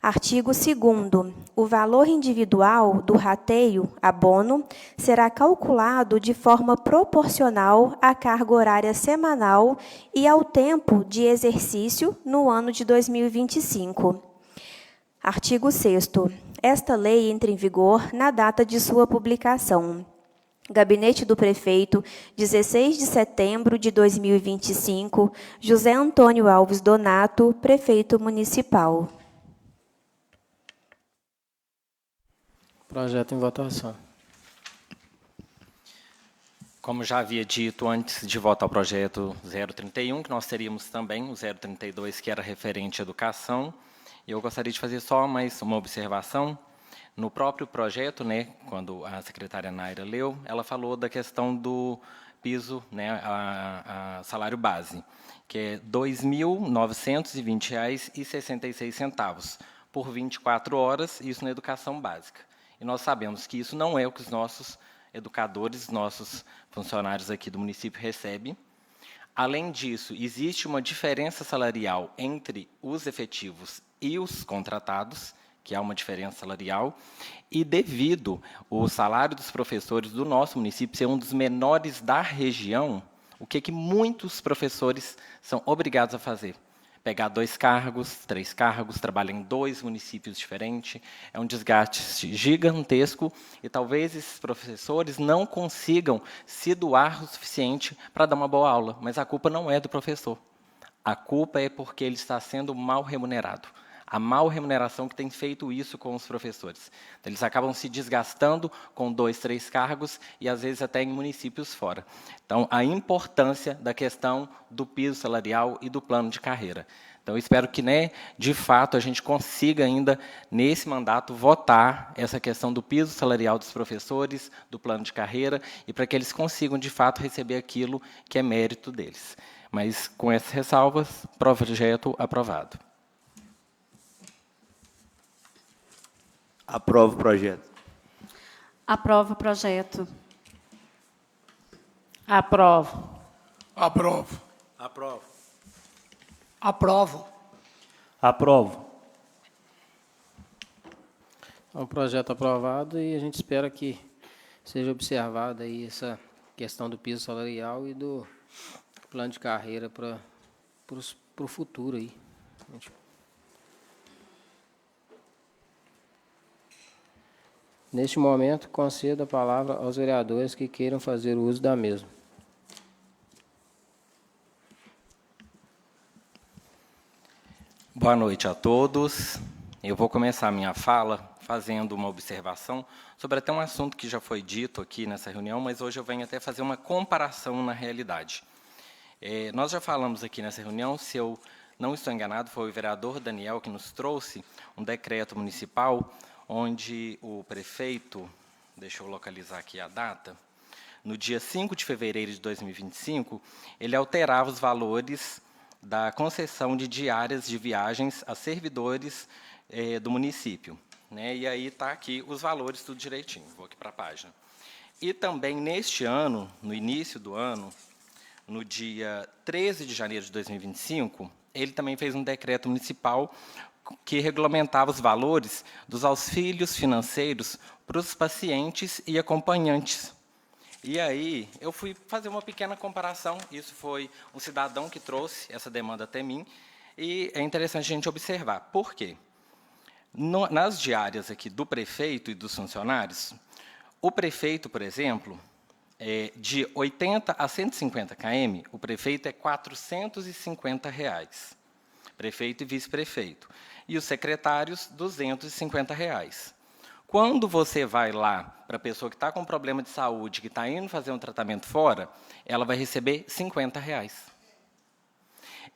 Artigo 2º. O valor individual do rateio, abono, será calculado de forma proporcional à carga horária semanal e ao tempo de exercício no ano de 2025. Artigo 6º. Esta lei entra em vigor na data de sua publicação. Gabinete do Prefeito, 16 de setembro de 2025, José Antônio Alves Donato, Prefeito Municipal. Projeto em votação. Como já havia dito antes de votar o projeto 031, que nós teríamos também o 032, que era referente à educação. Eu gostaria de fazer só mais uma observação. No próprio projeto, né, quando a secretária Naira leu, ela falou da questão do piso, né, a salário base, que é R$ 2.920,66 por 24 horas, isso na educação básica. E nós sabemos que isso não é o que os nossos educadores, nossos funcionários aqui do município recebem. Além disso, existe uma diferença salarial entre os efetivos e os contratados, que há uma diferença salarial, e devido ao salário dos professores do nosso município ser um dos menores da região, o que muitos professores são obrigados a fazer? Pegar 2 cargos, 3 cargos, trabalhar em 2 municípios diferentes, é um desgaste gigantesco e talvez esses professores não consigam se doar o suficiente para dar uma boa aula, mas a culpa não é do professor. A culpa é porque ele está sendo mal remunerado. A mal remuneração que tem feito isso com os professores. Então, eles acabam se desgastando com 2, 3 cargos e, às vezes, até em municípios fora. Então, a importância da questão do piso salarial e do plano de carreira. Então, eu espero que, né, de fato, a gente consiga ainda, nesse mandato, votar essa questão do piso salarial dos professores, do plano de carreira, e para que eles consigam, de fato, receber aquilo que é mérito deles. Mas, com essas ressalvas, projeto aprovado. Aprova o projeto. Aprova o projeto. Aprovo. Aprovo. Aprovo. Aprovo. Aprovo. É um projeto aprovado e a gente espera que seja observada aí essa questão do piso salarial e do plano de carreira para o futuro aí. Neste momento, concedo a palavra aos vereadores que queiram fazer uso da mesma. Boa noite a todos. Eu vou começar a minha fala fazendo uma observação sobre até um assunto que já foi dito aqui nessa reunião, mas hoje eu venho até fazer uma comparação na realidade. Nós já falamos aqui nessa reunião, se eu não estou enganado, foi o vereador Daniel que nos trouxe um decreto municipal onde o prefeito, deixa eu localizar aqui a data, no dia 5 de fevereiro de 2025, ele alterava os valores da concessão de diárias de viagens a servidores do município. Né? E aí está aqui os valores, tudo direitinho. Vou aqui para a página. E também, neste ano, no início do ano, no dia 13 de janeiro de 2025, ele também fez um decreto municipal que regulamentava os valores dos auxílios financeiros para os pacientes e acompanhantes. E aí, eu fui fazer uma pequena comparação, isso foi um cidadão que trouxe essa demanda até mim, e é interessante a gente observar. Por quê? Nas diárias aqui do prefeito e dos funcionários, o prefeito, por exemplo, de 80 a 150 km, o prefeito é R$ 450, prefeito e vice-prefeito. E os secretários, R$ 250. Quando você vai lá para a pessoa que está com problema de saúde, que está indo fazer um tratamento fora, ela vai receber R$ 50.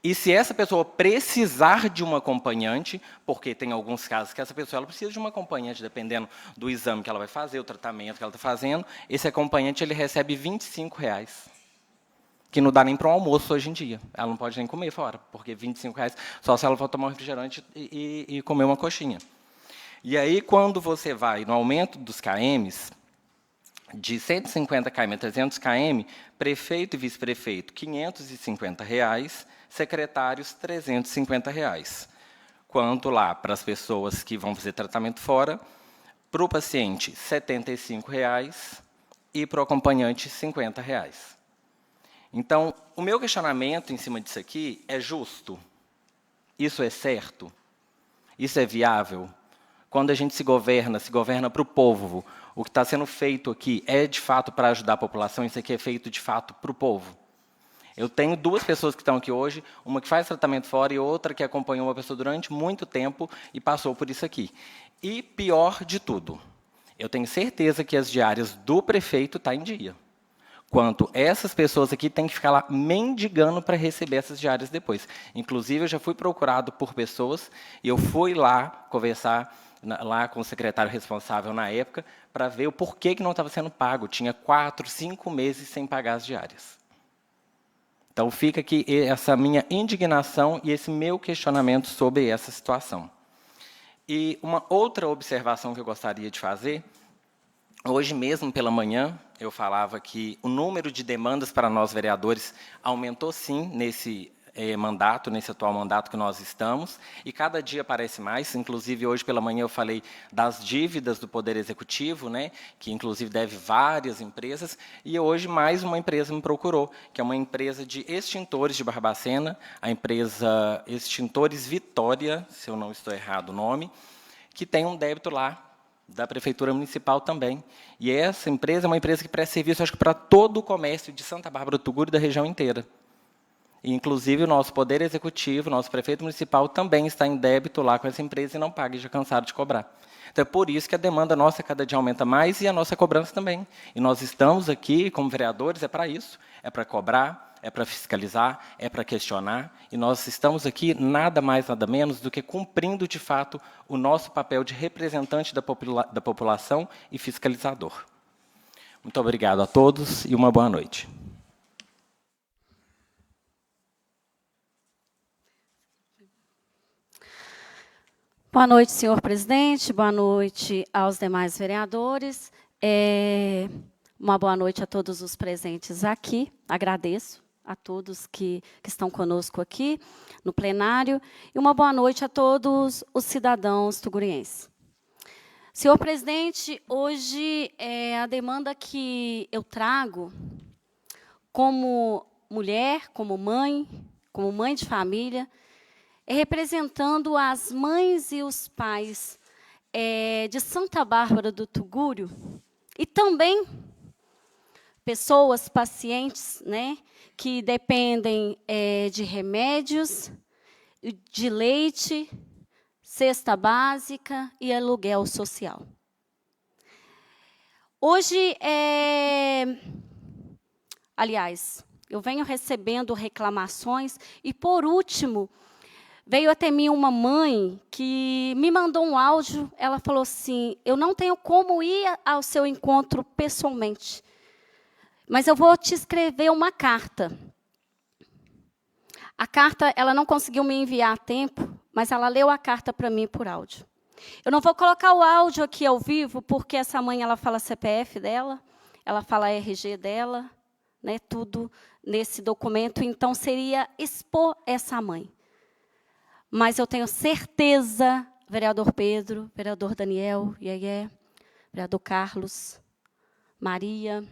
E se essa pessoa precisar de uma acompanhante, porque tem alguns casos que essa pessoa ela precisa de uma acompanhante, dependendo do exame que ela vai fazer, o tratamento que ela está fazendo, esse acompanhante ele recebe R$ 25, que não dá nem para um almoço hoje em dia. Ela não pode nem comer fora, porque R$ 25 só se ela for tomar um refrigerante e comer uma coxinha. E aí, quando você vai no aumento dos KMs, de 150 km a 300 km, prefeito e vice-prefeito, R$ 550, secretários, R$ 350. Quanto lá para as pessoas que vão fazer tratamento fora, para o paciente, R$ 75 e para o acompanhante, R$ 50. Então, o meu questionamento em cima disso aqui é justo? Isso é certo? Isso é viável? Quando a gente se governa para o povo, o que está sendo feito aqui é, de fato, para ajudar a população, isso aqui é feito, de fato, para o povo. Eu tenho 2 pessoas que estão aqui hoje, uma que faz tratamento fora e outra que acompanhou uma pessoa durante muito tempo e passou por isso aqui. E, pior de tudo, eu tenho certeza que as diárias do prefeito estão em dia. Quanto essas pessoas aqui têm que ficar lá mendigando para receber essas diárias depois. Inclusive, eu já fui procurado por pessoas e eu fui lá conversar lá com o secretário responsável na época, para ver o porquê que não estava sendo pago. Tinha 4, 5 meses sem pagar as diárias. Então, fica aqui essa minha indignação e esse meu questionamento sobre essa situação. E uma outra observação que eu gostaria de fazer, hoje mesmo pela manhã, eu falava que o número de demandas para nós vereadores aumentou sim nesse mandato, nesse atual mandato que nós estamos, e cada dia aparece mais. Inclusive, hoje pela manhã eu falei das dívidas do Poder Executivo, né, que inclusive deve várias empresas, e hoje mais uma empresa me procurou, que é uma empresa de extintores de Barbacena, a empresa Extintores Vitória, se eu não estou errado o nome, que tem um débito lá da Prefeitura Municipal também. E essa empresa é uma empresa que presta serviço, acho que para todo o comércio de Santa Bárbara do Tuguri e da região inteira. E, inclusive, o nosso Poder Executivo, o nosso Prefeito Municipal também está em débito lá com essa empresa e não paga, e já cansaram de cobrar. Então, é por isso que a demanda nossa cada dia aumenta mais e a nossa cobrança também. E nós estamos aqui, como vereadores, é para isso, é para cobrar, é para fiscalizar, é para questionar, e nós estamos aqui nada mais, nada menos do que cumprindo, de fato, o nosso papel de representante da população e fiscalizador. Muito obrigado a todos e uma boa noite. Boa noite, senhor presidente, boa noite aos demais vereadores, uma boa noite a todos os presentes aqui, agradeço a todos que estão conosco aqui no plenário, e uma boa noite a todos os cidadãos tugurienses. Senhor presidente, hoje a demanda que eu trago como mulher, como mãe de família, é representando as mães e os pais de Santa Bárbara do Tuguri, e também pessoas, pacientes, né, que dependem de remédios, de leite, cesta básica e aluguel social. Hoje, aliás, eu venho recebendo reclamações e, por último, veio até mim uma mãe que me mandou um áudio. Ela falou assim: eu não tenho como ir ao seu encontro pessoalmente, mas eu vou te escrever uma carta. A carta, ela não conseguiu me enviar a tempo, mas ela leu a carta para mim por áudio. Eu não vou colocar o áudio aqui ao vivo, porque essa mãe, ela fala CPF dela, ela fala RG dela, né, tudo nesse documento, então seria expor essa mãe. Mas eu tenho certeza, vereador Pedro, vereador Daniel, Iê, vereador Carlos, Maria,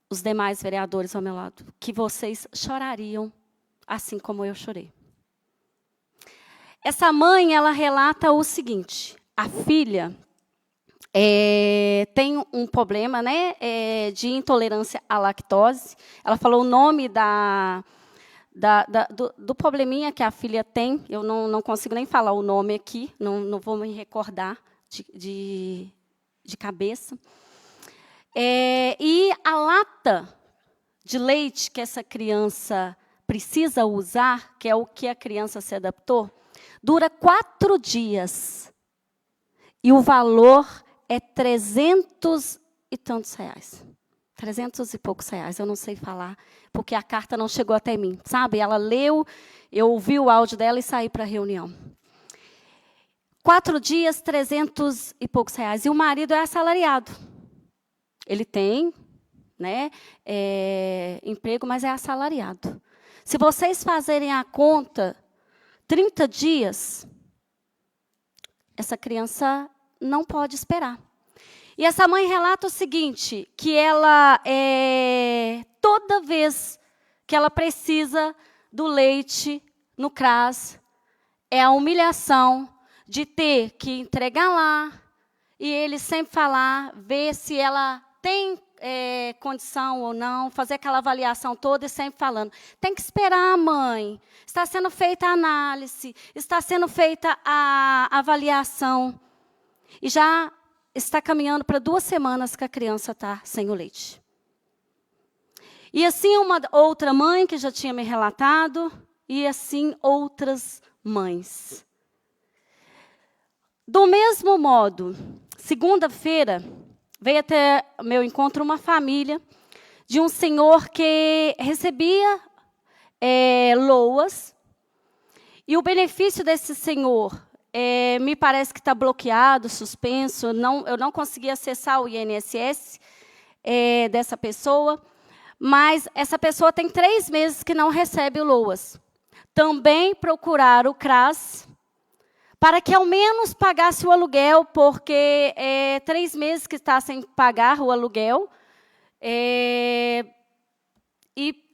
os demais vereadores ao meu lado, que vocês chorariam assim como eu chorei. Essa mãe, ela relata o seguinte: a filha tem um problema, né, de intolerância à lactose. Ela falou o nome do probleminha que a filha tem. Eu não consigo nem falar o nome aqui, não vou me recordar de cabeça. E a lata de leite que essa criança precisa usar, que é o que a criança se adaptou, dura 4 dias. E o valor é 300 e tantos reais. 300 e poucos reais, eu não sei falar, porque a carta não chegou até mim, sabe? Ela leu, eu ouvi o áudio dela e saí para a reunião. 4 dias, 300 e poucos reais. E o marido é assalariado. Ele tem, né, emprego, mas é assalariado. Se vocês fazerem a conta, 30 dias, essa criança não pode esperar. E essa mãe relata o seguinte, que ela, toda vez que ela precisa do leite no CRAS, é a humilhação de ter que entregar lá, e ele sempre falar, ver se ela tem condição ou não, fazer aquela avaliação toda e sempre falando, tem que esperar, mãe, está sendo feita a análise, está sendo feita a avaliação, e já está caminhando para 2 semanas que a criança está sem o leite. E assim uma outra mãe que já tinha me relatado, e assim outras mães. Do mesmo modo, segunda-feira, veio até meu encontro uma família de um senhor que recebia loas, e o benefício desse senhor me parece que está bloqueado, suspenso, eu não consegui acessar o INSS dessa pessoa, mas essa pessoa tem 3 meses que não recebe loas. Também procurar o CRAS para que ao menos pagasse o aluguel, porque 3 meses que está sem pagar o aluguel, e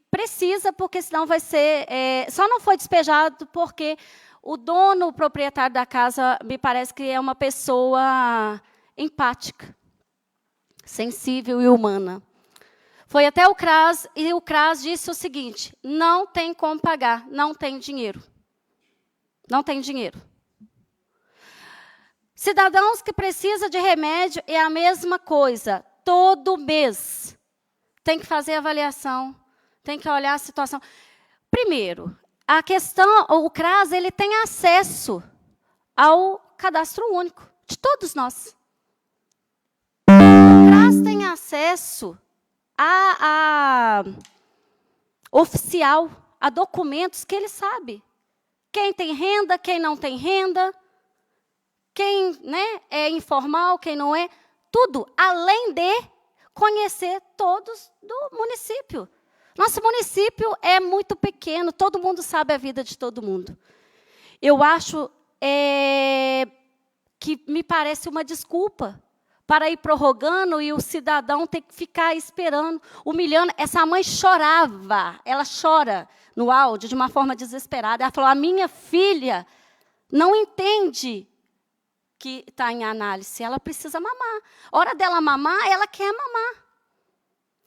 precisa, porque senão vai ser... só não foi despejado porque o dono, o proprietário da casa, me parece que é uma pessoa empática, sensível e humana. Foi até o CRAS, e o CRAS disse o seguinte: não tem como pagar, não tem dinheiro. Não tem dinheiro. Cidadãos que precisam de remédio é a mesma coisa. Todo mês tem que fazer avaliação, tem que olhar a situação. Primeiro, a questão, o CRAS ele tem acesso ao cadastro único de todos nós. O CRAS tem acesso a oficial, a documentos que ele sabe. Quem tem renda, quem não tem renda, quem é informal, quem não é, tudo, além de conhecer todos do município. Nosso município é muito pequeno, todo mundo sabe a vida de todo mundo. Eu acho que me parece uma desculpa para ir prorrogando e o cidadão ter que ficar esperando, humilhando. Essa mãe chorava, ela chora no áudio de uma forma desesperada. Ela falou: a minha filha não entende que está em análise, ela precisa mamar. A hora dela mamar, ela quer mamar.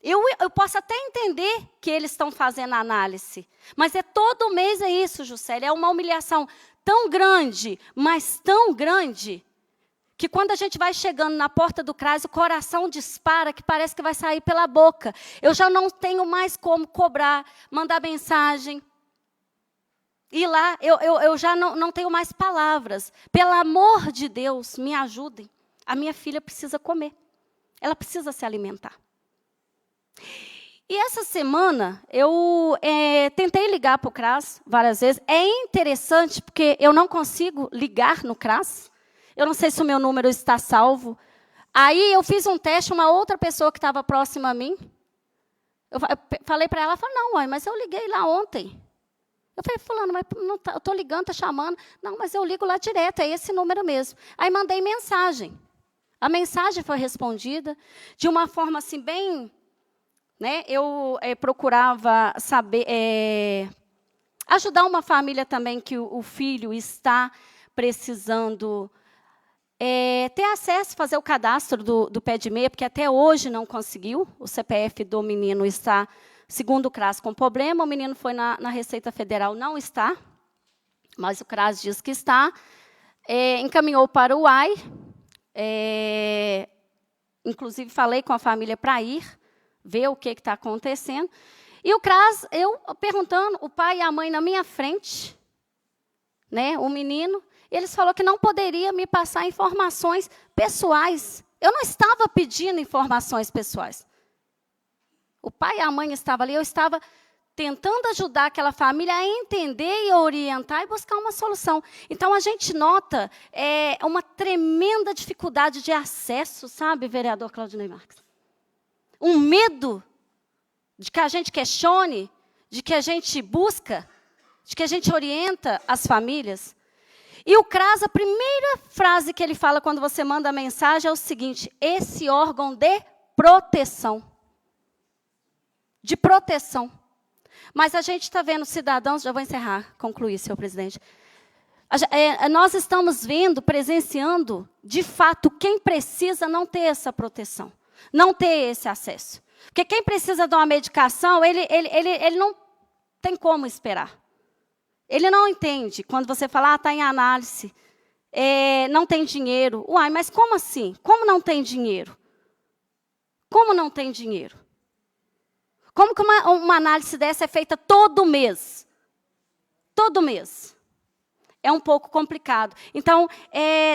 Eu posso até entender que eles estão fazendo análise, mas todo mês é isso, Juscelia, é uma humilhação tão grande, mas tão grande, que quando a gente vai chegando na porta do CRAS, o coração dispara, que parece que vai sair pela boca. Eu já não tenho mais como cobrar, mandar mensagem. E lá, eu já não tenho mais palavras. Pelo amor de Deus, me ajudem. A minha filha precisa comer. Ela precisa se alimentar. E essa semana, eu tentei ligar para o CRAS várias vezes. É interessante, porque eu não consigo ligar no CRAS. Eu não sei se o meu número está salvo. Aí, eu fiz um teste, uma outra pessoa que estava próxima a mim. Eu falei para ela, não, mãe, mas eu liguei lá ontem. Eu falei: fulano, mas eu estou ligando, está chamando. Não, mas eu ligo lá direto, é esse número mesmo. Aí, mandei mensagem. A mensagem foi respondida de uma forma assim, bem... eu procurava saber, ajudar uma família também que o filho está precisando ter acesso, fazer o cadastro do pé de meia, porque até hoje não conseguiu. O CPF do menino está, segundo o CRAS, com problema. O menino foi na Receita Federal, não está, mas o CRAS diz que está. Encaminhou para o AI, inclusive falei com a família para ir, ver o que está acontecendo. E o CRAS, eu perguntando, o pai e a mãe na minha frente, o menino, eles falaram que não poderia me passar informações pessoais. Eu não estava pedindo informações pessoais. O pai e a mãe estavam ali, eu estava tentando ajudar aquela família a entender e orientar e buscar uma solução. Então, a gente nota uma tremenda dificuldade de acesso, sabe, vereador Claudinei Marques? Um medo de que a gente questione, de que a gente busca, de que a gente orienta as famílias. E o CRAS, a primeira frase que ele fala quando você manda a mensagem é o seguinte: esse órgão de proteção. De proteção. Mas a gente está vendo cidadãos, já vou encerrar, concluir, senhor presidente. Nós estamos vendo, presenciando, de fato, quem precisa não ter essa proteção. Não ter esse acesso. Porque quem precisa de uma medicação, ele não tem como esperar. Ele não entende. Quando você fala, está em análise, não tem dinheiro. Uai, mas como assim? Como não tem dinheiro? Como não tem dinheiro? Como que uma análise dessa é feita todo mês? Todo mês. é um pouco complicado. Então,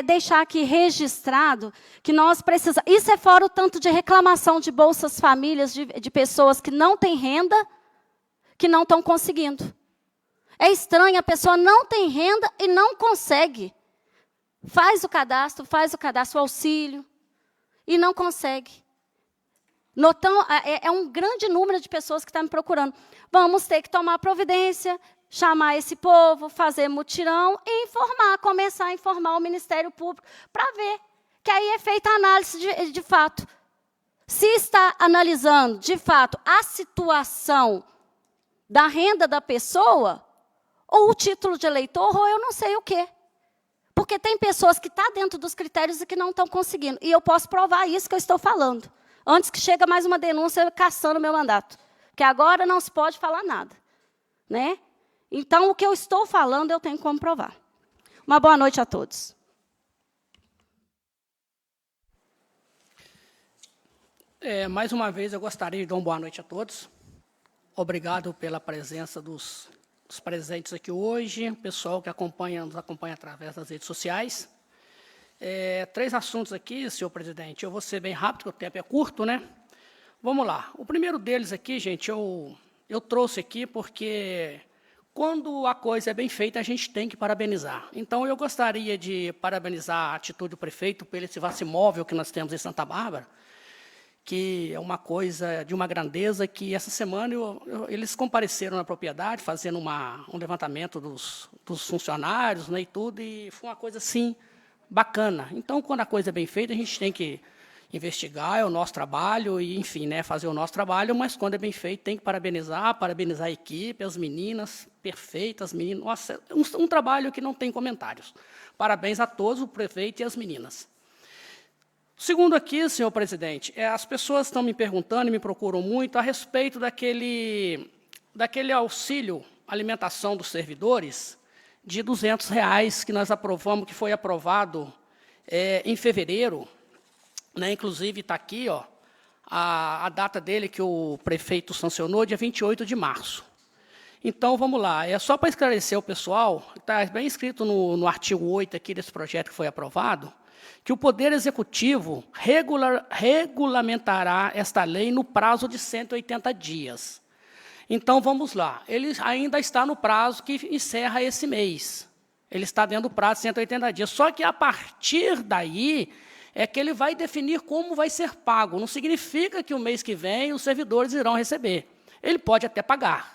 deixar aqui registrado que nós precisamos... Isso é fora o tanto de reclamação de Bolsas Famílias, de pessoas que não têm renda, que não estão conseguindo. É estranho, a pessoa não tem renda e não consegue. Faz o cadastro auxílio, e não consegue. É um grande número de pessoas que estão me procurando. Vamos ter que tomar providência, chamar esse povo, fazer mutirão e começar a informar o Ministério Público, para ver que aí é feita a análise de fato. Se está analisando, de fato, a situação da renda da pessoa, ou o título de eleitor, ou eu não sei o quê. Porque tem pessoas que estão dentro dos critérios e que não estão conseguindo. E eu posso provar isso que eu estou falando. Antes que chegue mais uma denúncia cassando o meu mandato. Porque agora não se pode falar nada. Né? Então, o que eu estou falando, eu tenho como provar. Uma boa noite a todos. Mais uma vez, eu gostaria de dar uma boa noite a todos. Obrigado pela presença dos presentes aqui hoje, o pessoal que nos acompanha através das redes sociais. 3 assuntos aqui, senhor presidente. Eu vou ser bem rápido, porque o tempo é curto, né? Vamos lá. O primeiro deles aqui, gente, eu trouxe aqui porque quando a coisa é bem feita, a gente tem que parabenizar. Então, eu gostaria de parabenizar a atitude do prefeito pelo esse vacimóvel que nós temos em Santa Bárbara, que é uma coisa de uma grandeza que, essa semana, eles compareceram na propriedade, fazendo um levantamento dos funcionários, né, e tudo, e foi uma coisa, assim, bacana. Então, quando a coisa é bem feita, a gente tem que investigar, é o nosso trabalho, e, enfim, né, fazer o nosso trabalho, mas, quando é bem feito, tem que parabenizar a equipe, as meninas perfeitas, meninas. Nossa, um trabalho que não tem comentários. Parabéns a todos, o prefeito e as meninas. Segundo aqui, senhor presidente, as pessoas estão me perguntando e me procuram muito a respeito daquele auxílio alimentação dos servidores de R$ 200 que nós aprovamos, que foi aprovado em fevereiro, né? Inclusive está aqui, ó, a data dele que o prefeito sancionou, dia 28 de março. Então, vamos lá, é só para esclarecer o pessoal, está bem escrito no artigo 8 aqui desse projeto que foi aprovado, que o Poder Executivo regulamentará esta lei no prazo de 180 dias. Então, vamos lá. Ele ainda está no prazo que encerra esse mês. Ele está dentro do prazo de 180 dias. Só que, a partir daí, é que ele vai definir como vai ser pago. Não significa que o mês que vem os servidores irão receber. Ele pode até pagar,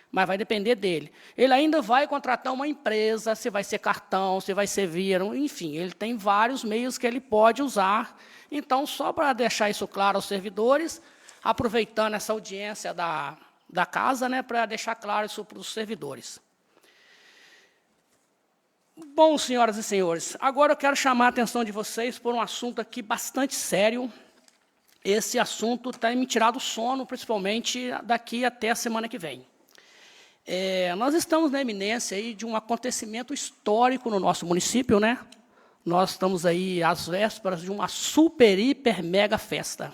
mas vai depender dele. Ele ainda vai contratar uma empresa, se vai ser cartão, se vai ser via, enfim, ele tem vários meios que ele pode usar. Então, só para deixar isso claro aos servidores, aproveitando essa audiência da casa, né, para deixar claro isso para os servidores. Bom, senhoras e senhores, agora eu quero chamar a atenção de vocês por um assunto aqui bastante sério. Esse assunto está me tirando o sono, principalmente daqui até a semana que vem. Nós estamos na iminência aí de um acontecimento histórico no nosso município, né? Nós estamos aí às vésperas de uma super, hiper, mega festa.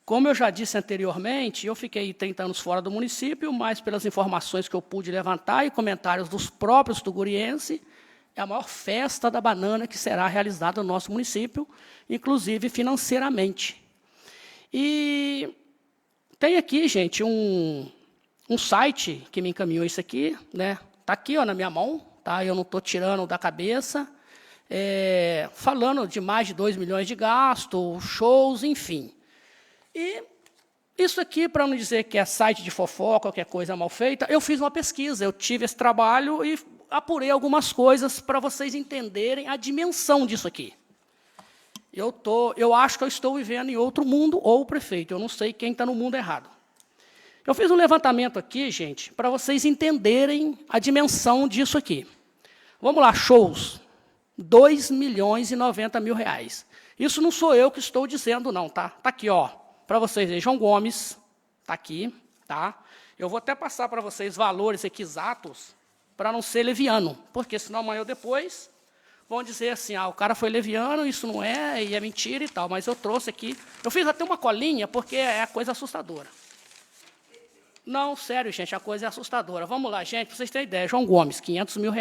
Como eu já disse anteriormente, eu fiquei 30 anos fora do município, mas pelas informações que eu pude levantar e comentários dos próprios tugurienses, é a maior festa da banana que será realizada no nosso município, inclusive financeiramente. E tem aqui, gente, um site que me encaminhou isso aqui, né? Está aqui, ó, na minha mão, tá? Eu não estou tirando da cabeça, falando de mais de 2 milhões de gasto, shows, enfim. E isso aqui, para não dizer que é site de fofoca, qualquer coisa mal feita, eu fiz uma pesquisa, eu tive esse trabalho e apurei algumas coisas para vocês entenderem a dimensão disso aqui. Eu acho que eu estou vivendo em outro mundo, ou o prefeito, eu não sei quem está no mundo errado. Eu fiz um levantamento aqui, gente, para vocês entenderem a dimensão disso aqui. Vamos lá, shows. R$2.090.000. Isso não sou eu que estou dizendo, não, tá? Está aqui, ó, para vocês verem. João Gomes, está aqui, tá? Eu vou até passar para vocês valores aqui exatos, para não ser leviano, porque senão amanhã ou depois vão dizer assim, o cara foi leviano, isso não é, e é mentira e tal, mas eu trouxe aqui. Eu fiz até uma colinha, porque é coisa assustadora. Não, sério, gente, a coisa é assustadora. Vamos lá, gente, para vocês terem ideia. João Gomes, R$500 mil.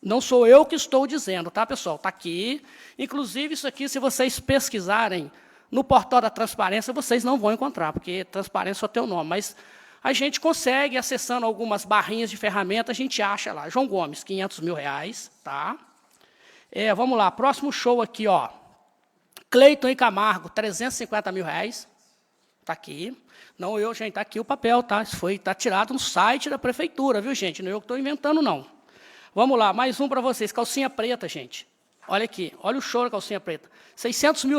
Não sou eu que estou dizendo, tá, pessoal? Está aqui. Inclusive, isso aqui, se vocês pesquisarem no portal da transparência, vocês não vão encontrar, porque transparência só tem o nome. Mas a gente consegue, acessando algumas barrinhas de ferramenta, a gente acha lá. João Gomes, R$500 mil, tá? Vamos lá, próximo show aqui, ó. Cleiton e Camargo, R$350 mil. Está aqui. Não eu, gente, está aqui o papel, tá? Isso está tirado no site da prefeitura, viu, gente? Não é eu que estou inventando, não. Vamos lá, mais um para vocês. Calcinha preta, gente. Olha aqui, olha o show da calcinha preta. R$600 mil.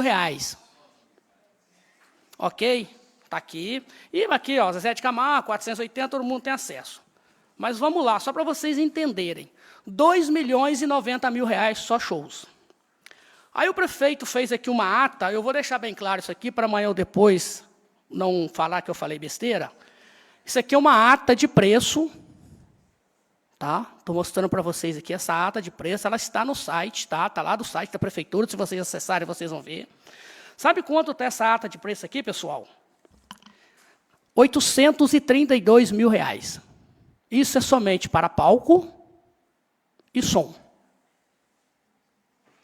Ok? Está aqui. E aqui, ó, Zezé de Camargo, 480, todo mundo tem acesso. Mas vamos lá, só para vocês entenderem. R$2.090.000 só shows. Aí o prefeito fez aqui uma ata, eu vou deixar bem claro isso aqui, para amanhã ou depois não falar que eu falei besteira. Isso aqui é uma ata de preço, tá? Estou mostrando para vocês aqui essa ata de preço, ela está no site, tá? Está lá do site da prefeitura, se vocês acessarem, vocês vão ver. Sabe quanto está essa ata de preço aqui, pessoal? R$832 mil. Isso é somente para palco e som.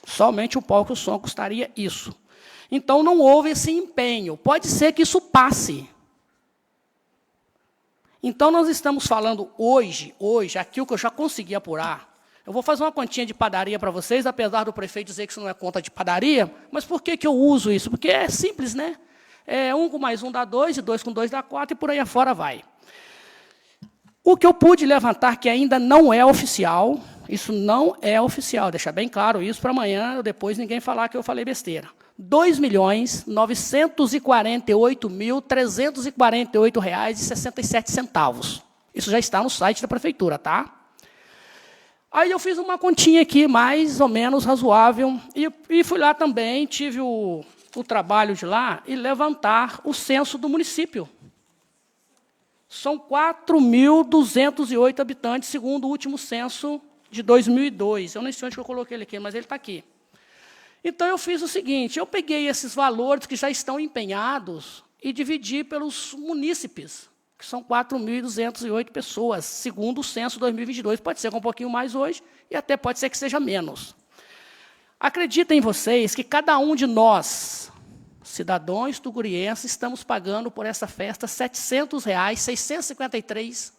Somente o palco e o som custaria isso. Então, não houve esse empenho. Pode ser que isso passe. Então, nós estamos falando hoje, aquilo que eu já consegui apurar. Eu vou fazer uma continha de padaria para vocês, apesar do prefeito dizer que isso não é conta de padaria, mas por que eu uso isso? Porque é simples, né? 1 com mais 1 dá 2, e 2 com 2 dá 4, e por aí afora vai. O que eu pude levantar, que ainda não é oficial, isso não é oficial, deixar bem claro isso para amanhã, depois ninguém falar que eu falei besteira. R$2.948.348,67. Isso já está no site da prefeitura, tá? Aí eu fiz uma continha aqui, mais ou menos razoável, e fui lá também, tive o trabalho de lá, e levantar o censo do município. São 4.208 habitantes, segundo o último censo de 2002. Eu nem sei onde eu coloquei ele aqui, mas ele está aqui. Então, eu fiz o seguinte, eu peguei esses valores que já estão empenhados e dividi pelos munícipes, que são 4.208 pessoas, segundo o censo 2022. Pode ser com um pouquinho mais hoje, e até pode ser que seja menos. Acreditem vocês que cada um de nós, cidadãos tugurienses, estamos pagando por essa festa R$700,653.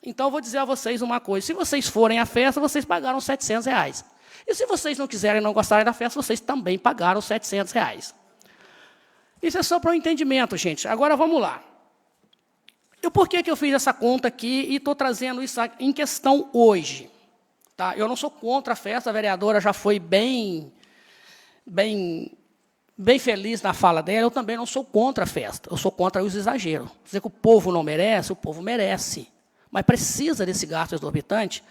Então, eu vou dizer a vocês uma coisa, se vocês forem à festa, vocês pagaram R$700. E se vocês não quiserem, não gostarem da festa, vocês também pagaram R$700. Isso é só para o entendimento, gente. Agora, vamos lá. Por que eu fiz essa conta aqui e estou trazendo isso em questão hoje? Tá? Eu não sou contra a festa, a vereadora já foi bem feliz na fala dela, eu também não sou contra a festa, eu sou contra os exageros. Dizer que o povo não merece, o povo merece, mas precisa desse gasto exorbitante.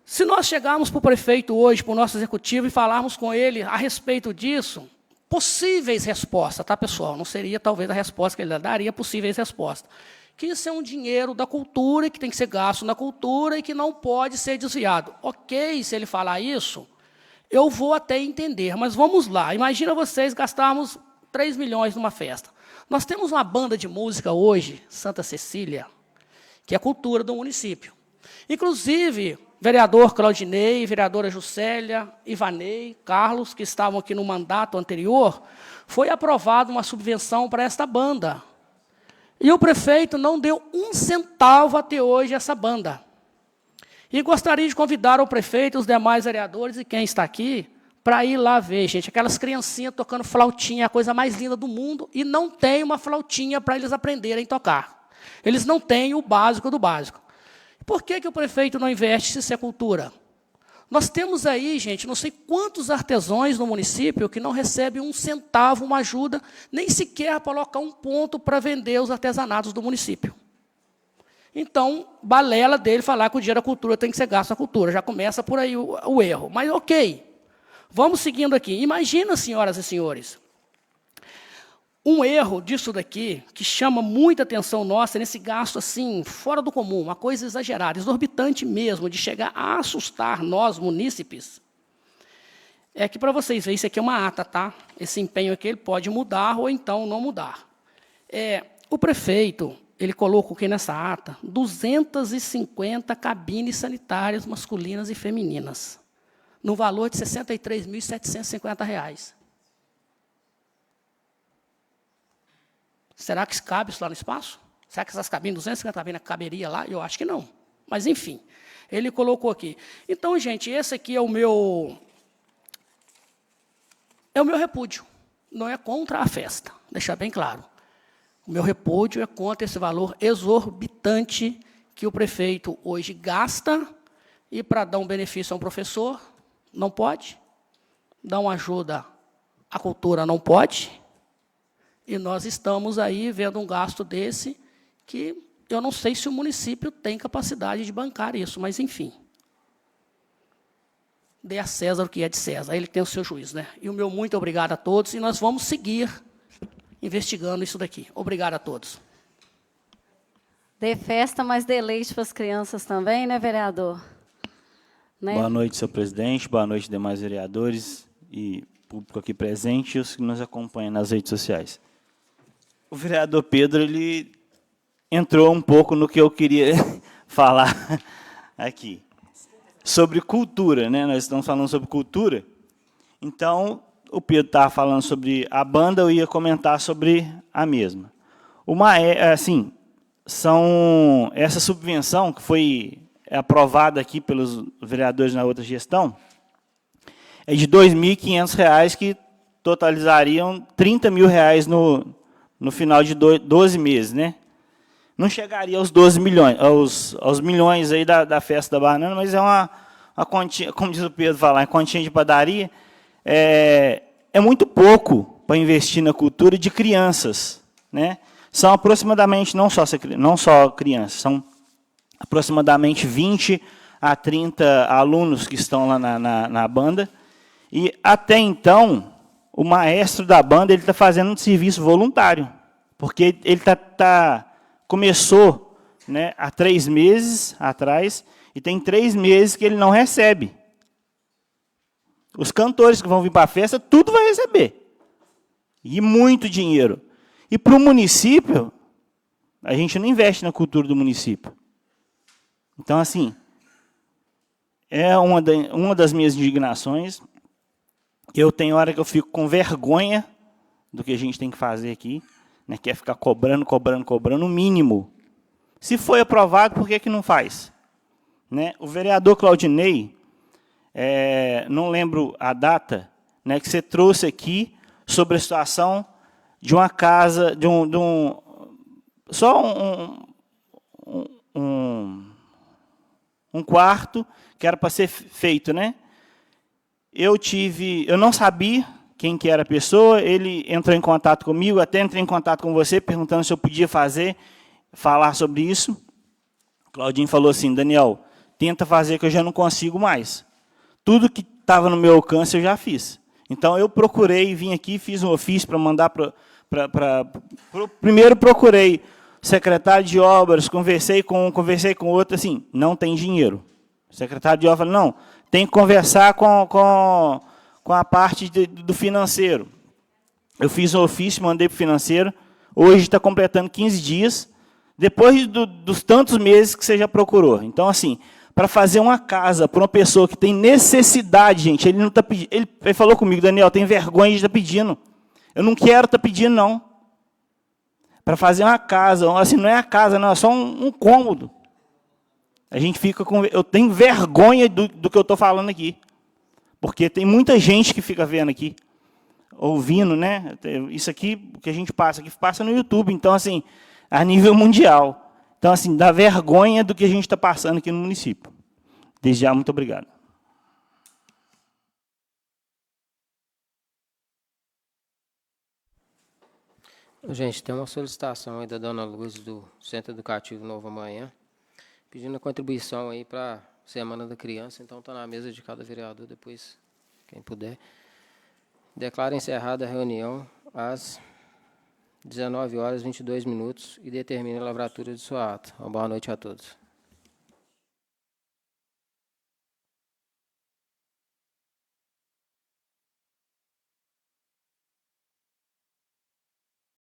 Se nós chegarmos para o prefeito hoje, para o nosso executivo, e falarmos com ele a respeito disso, possíveis respostas, tá, pessoal? Não seria, talvez, a resposta que ele daria, possíveis respostas. Que isso é um dinheiro da cultura, que tem que ser gasto na cultura e que não pode ser desviado. Ok, se ele falar isso, eu vou até entender, mas vamos lá. Imagina vocês gastarmos 3 milhões numa festa. Nós temos uma banda de música hoje, Santa Cecília, que é a cultura do município. Inclusive, vereador Claudinei, vereadora Juscelia, Ivanei, Carlos, que estavam aqui no mandato anterior, foi aprovada uma subvenção para esta banda. E o prefeito não deu um centavo até hoje a essa banda. E gostaria de convidar o prefeito, os demais vereadores e quem está aqui, para ir lá ver, gente, aquelas criancinhas tocando flautinha, a coisa mais linda do mundo, e não tem uma flautinha para eles aprenderem a tocar. Eles não têm o básico do básico. Por que o prefeito não investe se isso é cultura? Nós temos aí, gente, não sei quantos artesãos no município que não recebem um centavo, uma ajuda, nem sequer colocar um ponto para vender os artesanatos do município. Então, balela dele falar que o dinheiro da cultura tem que ser gasto na cultura. Já começa por aí o erro. Mas, ok, vamos seguindo aqui. Imagina, senhoras e senhores, um erro disso daqui, que chama muita atenção nossa, nesse gasto assim, fora do comum, uma coisa exagerada, exorbitante mesmo, de chegar a assustar nós, munícipes, é que, para vocês verem, isso aqui é uma ata, tá? Esse empenho aqui ele pode mudar ou então não mudar. O prefeito, ele colocou aqui nessa ata 250 cabines sanitárias masculinas e femininas, no valor de R$ 63.750. Será que cabe isso lá no espaço? Será que essas cabines, 250 cabines, caberia lá? Eu acho que não. Mas, enfim, ele colocou aqui. Então, gente, esse aqui é o meu repúdio. Não é contra a festa, deixar bem claro. O meu repúdio é contra esse valor exorbitante que o prefeito hoje gasta, e para dar um benefício a um professor, não pode. Dar uma ajuda à cultura, não pode. E nós estamos aí vendo um gasto desse que eu não sei se o município tem capacidade de bancar isso, mas, enfim. Dê a César o que é de César, ele tem o seu juízo, né? E o meu muito obrigado a todos, e nós vamos seguir investigando isso daqui. Obrigado a todos. Dê festa, mas dê leite para as crianças também, né, vereador? Né? Boa noite, senhor presidente, boa noite, demais vereadores e público aqui presente e os que nos acompanham nas redes sociais. O vereador Pedro, ele entrou um pouco no que eu queria falar aqui. Sobre cultura, né? Nós estamos falando sobre cultura. Então, o Pedro estava falando sobre a banda, eu ia comentar sobre a mesma. Assim, essa subvenção que foi aprovada aqui pelos vereadores na outra gestão, é de R$ 2.500, que totalizariam R$ 30 mil no final de 12 meses, né? Não chegaria aos 12 milhões, aos milhões aí da festa da banana, mas é uma continha, como diz o Pedro falar, uma continha de padaria. É muito pouco para investir na cultura de crianças, né? São aproximadamente, não só crianças, são aproximadamente 20 a 30 alunos que estão lá na banda. E, até então, o maestro da banda está fazendo um serviço voluntário, porque ele começou, né, há 3 meses atrás, e tem 3 meses que ele não recebe. Os cantores que vão vir para a festa, tudo vai receber. E muito dinheiro. E para o município, a gente não investe na cultura do município. Então, assim, é uma das minhas indignações. Eu tenho hora que eu fico com vergonha do que a gente tem que fazer aqui, né, que é ficar cobrando o mínimo. Se foi aprovado, por que não faz? Né? O vereador Claudinei, não lembro a data, né, que você trouxe aqui sobre a situação de uma casa, um quarto que era para ser feito, né? Eu não sabia quem que era a pessoa, ele entrou em contato comigo, até entrei em contato com você, perguntando se eu podia falar sobre isso. Claudinho falou assim: Daniel, tenta fazer que eu já não consigo mais. Tudo que estava no meu alcance eu já fiz. Então, eu procurei, vim aqui, fiz um ofício para mandar primeiro procurei secretário de obras, conversei com outro, assim, não tem dinheiro. O secretário de obras falou, não, tem que conversar com a parte do financeiro. Eu fiz um ofício, mandei para o financeiro, hoje está completando 15 dias, depois dos tantos meses que você já procurou. Então, assim, para fazer uma casa para uma pessoa que tem necessidade, gente, ele não está pedindo. Ele falou comigo, Daniel, tem vergonha de estar pedindo. Eu não quero estar pedindo, não. Para fazer uma casa, assim, não é a casa, não, é só um cômodo. A gente fica com. Eu tenho vergonha do que eu estou falando aqui. Porque tem muita gente que fica vendo aqui, ouvindo, né? Isso aqui, que a gente passa aqui, passa no YouTube. Então, assim, a nível mundial. Então, assim, dá vergonha do que a gente está passando aqui no município. Desde já, muito obrigado. Gente, tem uma solicitação aí da dona Luz, do Centro Educativo Novo Amanhã, pedindo a contribuição aí para a Semana da Criança. Então, está na mesa de cada vereador, depois, quem puder. Declaro encerrada a reunião às 19h22 e determina a lavratura de sua ata. Uma boa noite a todos.